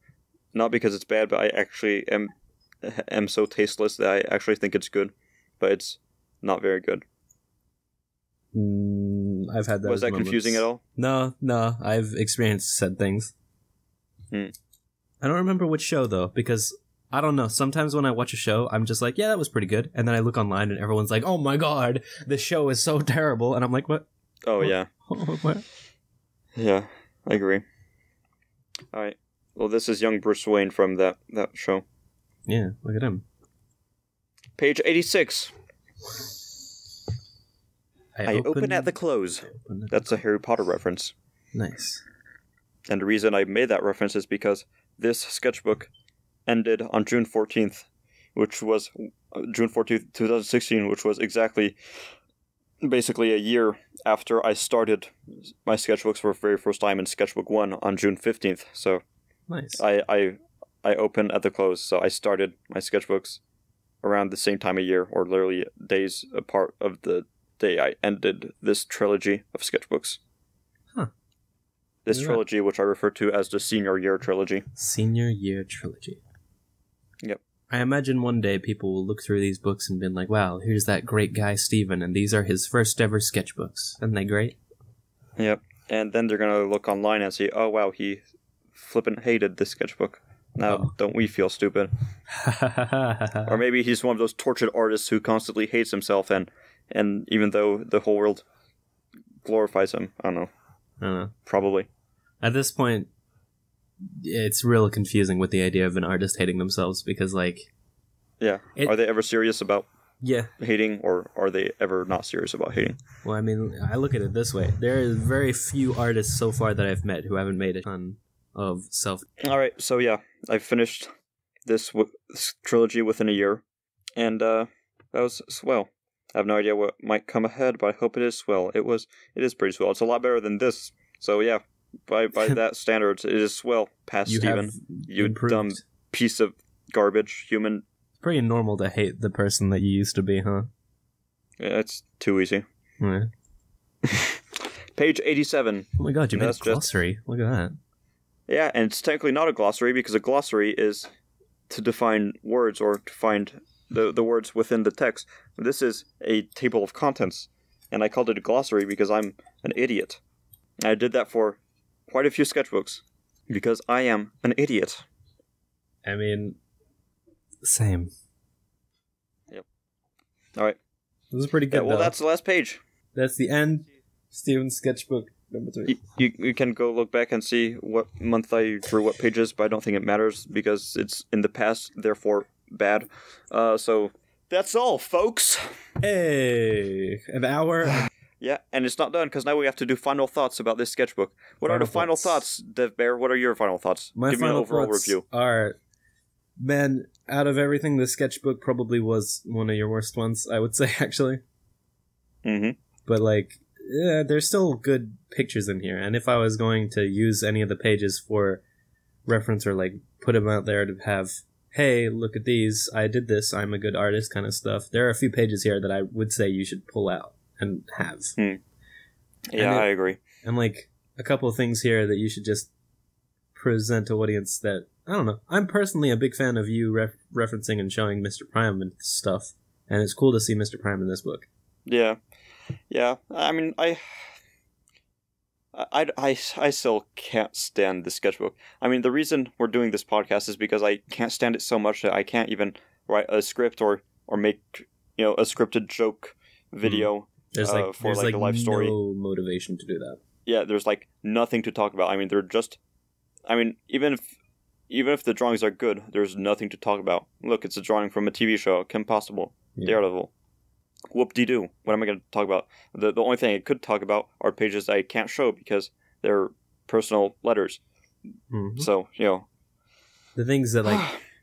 Not because it's bad, but I actually am so tasteless that I actually think it's good. But it's not very good. I've had those Was that moments. confusing at all? No, I've experienced said things. I don't remember which show, though, because... I don't know. Sometimes when I watch a show, I'm just like, yeah, that was pretty good. And then I look online and everyone's like, oh my god, this show is so terrible. And I'm like, what? Oh, what? yeah. What? Yeah, I agree. Alright. Well, this is young Bruce Wayne from that show. Yeah, look at him. Page 86. I open at the close. That's a Harry Potter reference. Nice. And the reason I made that reference is because this sketchbook ended on June 14th, which was June 14th, 2016, which was basically a year after I started my sketchbooks for the very first time in Sketchbook 1 on June 15th. So nice. I opened at the close, so I started my sketchbooks around the same time of year, or literally days apart of the day I ended this trilogy of sketchbooks. Huh. This trilogy, which I refer to as the Senior Year Trilogy. Senior Year Trilogy. Yep. I imagine one day people will look through these books and be like, wow, here's that great guy Steven, and these are his first ever sketchbooks. Isn't they great? Yep. And then they're going to look online and see, oh wow, he flippin' hated this sketchbook. Now, don't we feel stupid? Or maybe he's one of those tortured artists who constantly hates himself, and even though the whole world glorifies him. I don't know. Probably. At this point, it's real confusing with the idea of an artist hating themselves, because, like... Yeah. Are they ever serious about Yeah. hating, or are they ever not serious about hating? Well, I mean, I look at it this way. There are very few artists so far that I've met who haven't made a ton of self... Alright, so yeah, I finished this trilogy within a year, and that was swell. I have no idea what might come ahead, but I hope it is swell. It is pretty swell. It's a lot better than this. So yeah, by that standards, it is swell. Past Steven, you improved. Dumb piece of garbage human. It's pretty normal to hate the person that you used to be, huh? Yeah, it's too easy. Yeah. Page 87. Oh my god, you made a glossary. Look at that. Yeah, and it's technically not a glossary, because a glossary is to define words or to find the words within the text. This is a table of contents, and I called it a glossary because I'm an idiot. I did that for quite a few sketchbooks, because I am an idiot. I mean, same. Yep. Alright. This is pretty good, well, though. that's the last page. That's the end. Steven's sketchbook number 3. You can go look back and see what month I drew what pages, but I don't think it matters, because it's in the past, therefore bad. So, that's all, folks! Hey! An hour... Yeah, and it's not done, because now we have to do final thoughts about this sketchbook. What are the final thoughts, Devbear? What are your final thoughts? Give me an overall review. Are, man, out of everything, the sketchbook probably was one of your worst ones, I would say, actually. Mm-hmm. But, like, there's still good pictures in here. And if I was going to use any of the pages for reference or like put them out there to have, hey, look at these, I did this, I'm a good artist kind of stuff, there are a few pages here that I would say you should pull out and have. Yeah, I agree. And like a couple of things here that you should just present to audience that, I don't know, I'm personally a big fan of you referencing and showing Mr. Prime and stuff, and it's cool to see Mr. Prime in this book. Yeah. I mean, I still can't stand the sketchbook. I mean, the reason we're doing this podcast is because I can't stand it so much that I can't even write a script or make a scripted joke video for like a life story. No motivation to do that. Yeah, there's like nothing to talk about. I mean, even if the drawings are good, there's nothing to talk about. Look, it's a drawing from a TV show, Kim Possible, Daredevil. Whoop-de-doo. What am I going to talk about? The only thing I could talk about are pages that I can't show because they're personal letters. Mm-hmm. So, the things that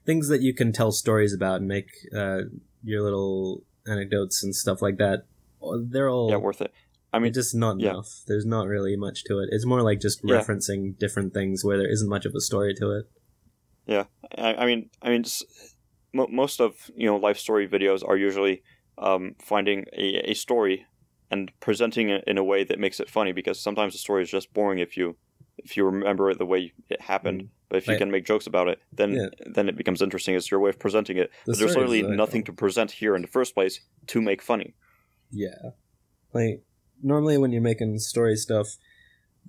things that you can tell stories about and make your little anecdotes and stuff like that, they're all worth it. I mean, just not enough. There's not really much to it. It's more like just referencing different things where there isn't much of a story to it. Yeah, I mean, just, most of life story videos are usually finding a story and presenting it in a way that makes it funny, because sometimes the story is just boring if you remember it the way it happened. But if you can make jokes about it, then it becomes interesting. It's your way of presenting it. But there's literally nothing to present here in the first place to make funny. Yeah. Like, normally when you're making story stuff,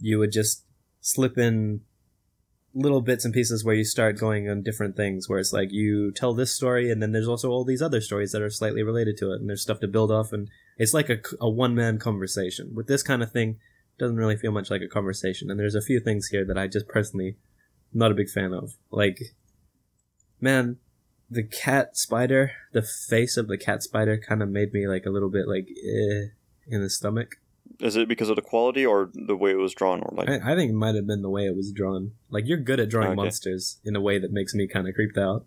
you would just slip in little bits and pieces where you start going on different things, where it's like you tell this story and then there's also all these other stories that are slightly related to it, and there's stuff to build off, and it's like a one-man conversation. With this kind of thing, it doesn't really feel much like a conversation, and there's a few things here that I just personally not a big fan of. Like, man, the cat spider, the face of the cat spider kind of made me like a little bit like in the stomach. Is it because of the quality or the way it was drawn? Or like, I think it might have been the way it was drawn. Like, you're good at drawing monsters in a way that makes me kind of creeped out.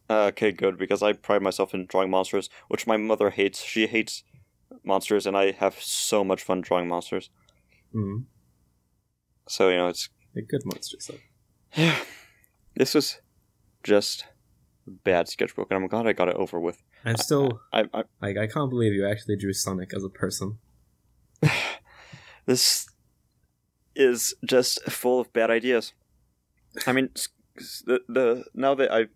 Okay, good, because I pride myself in drawing monsters, which my mother hates. She hates monsters, and I have so much fun drawing monsters. Mm-hmm. So, it's... They're good monsters, though. Yeah. This was just a bad sketchbook, and I'm glad I got it over with. I'm still... I can't believe you actually drew Sonic as a person. This is just full of bad ideas. I mean, now that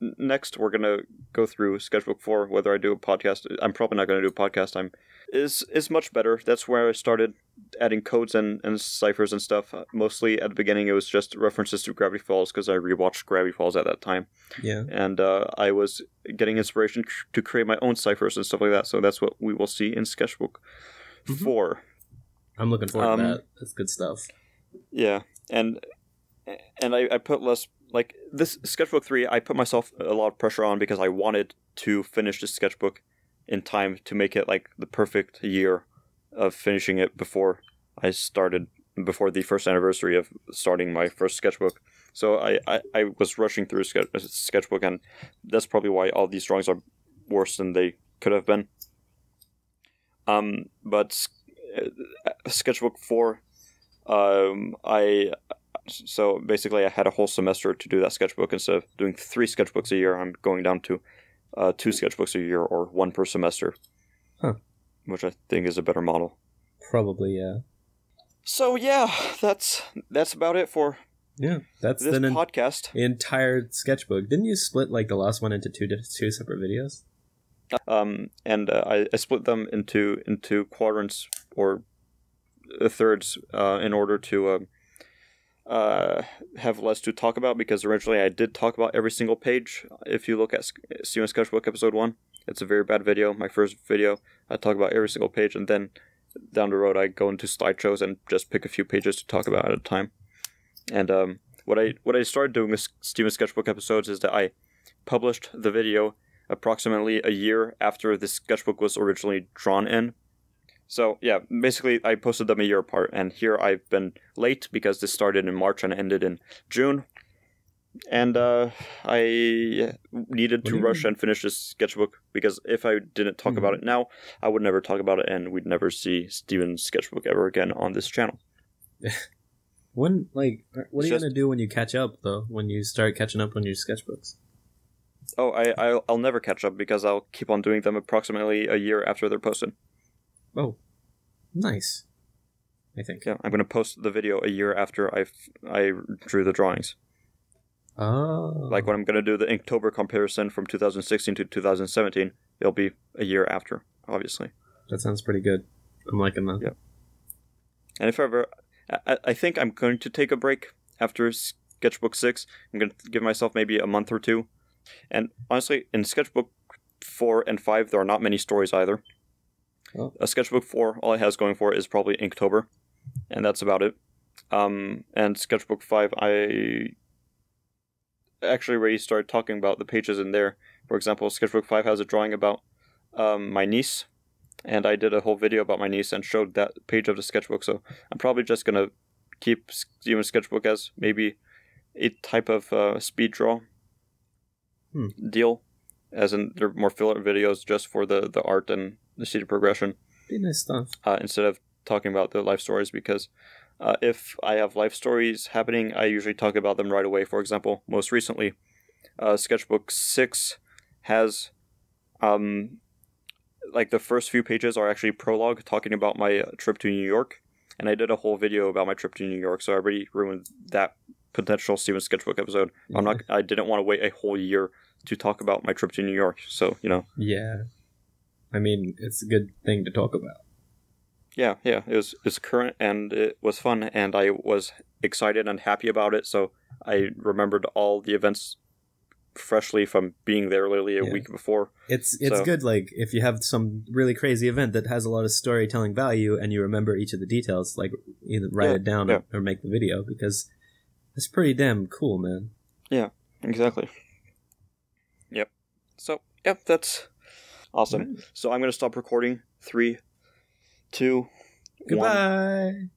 next we're gonna go through Sketchbook 4. Whether I do a podcast, I'm probably not gonna do a podcast. Is much better. That's where I started adding codes and ciphers and stuff. Mostly at the beginning, it was just references to Gravity Falls because I rewatched Gravity Falls at that time. Yeah, and I was getting inspiration to create my own ciphers and stuff like that. So that's what we will see in Sketchbook 4. I'm looking forward to that. That's good stuff. Yeah, and I put less, like, this Sketchbook 3, I put myself a lot of pressure on because I wanted to finish this sketchbook in time to make it like the perfect year of finishing it before the first anniversary of starting my first sketchbook. So I was rushing through sketchbook, and that's probably why all these drawings are worse than they could have been. But Sketchbook 4, so basically I had a whole semester to do that sketchbook. Instead of doing 3 sketchbooks a year, I'm going down to 2 sketchbooks a year, or 1 per semester. Huh. Which I think is a better model. Probably, yeah. So yeah, that's about it for that's this podcast. Entire sketchbook. Didn't you split like the last one into two separate videos? And I split them into quadrants or thirds in order to have less to talk about, because originally I did talk about every single page. If you look at Steven Sketchbook episode 1, it's a very bad video. My first video, I talk about every single page, and then down the road I go into slideshows and just pick a few pages to talk about at a time. And what I started doing with Steven Sketchbook episodes is that I published the video approximately a year after the sketchbook was originally drawn in. So yeah, basically I posted them a year apart, and here I've been late because this started in March and ended in June. And I needed to rush and finish this sketchbook because if I didn't talk about it now, I would never talk about it, and we'd never see Steven's sketchbook ever again on this channel. What are you gonna do when you catch up, though? When you start catching up on your sketchbooks? Oh, I'll never catch up because I'll keep on doing them approximately a year after they're posted. Oh, nice. I think. Yeah, I'm going to post the video a year after I drew the drawings. Oh. Like when I'm going to do the Inktober comparison from 2016 to 2017, it'll be a year after, obviously. That sounds pretty good. I'm liking that. Yeah. And if ever, I think I'm going to take a break after Sketchbook 6. I'm going to give myself maybe a month or two. And honestly, in Sketchbook 4 and 5, there are not many stories either. Oh. A Sketchbook 4, all it has going for it is probably Inktober, and that's about it. And Sketchbook 5, I actually already started talking about the pages in there. For example, Sketchbook 5 has a drawing about my niece, and I did a whole video about my niece and showed that page of the sketchbook, so I'm probably just going to keep Steven's sketchbook as maybe a type of speed draw deal, as in they're more filler videos just for the art and the CD progression. Be nice stuff. Instead of talking about the life stories, because if I have life stories happening, I usually talk about them right away. For example, most recently, Sketchbook 6 has like the first few pages are actually prologue talking about my trip to New York, and I did a whole video about my trip to New York, so I already ruined that potential Steven Sketchbook episode. Yeah. I didn't want to wait a whole year to talk about my trip to New York, so Yeah, I mean, it's a good thing to talk about. Yeah, it's current and it was fun, and I was excited and happy about it, so I remembered all the events freshly from being there literally a week before. It's good, like, if you have some really crazy event that has a lot of storytelling value and you remember each of the details, like either write it down or make the video, because it's pretty damn cool, man. Yeah, exactly. Yep. So, yep, that's awesome. Right. So I'm going to stop recording. 3, 2, Goodbye. 1.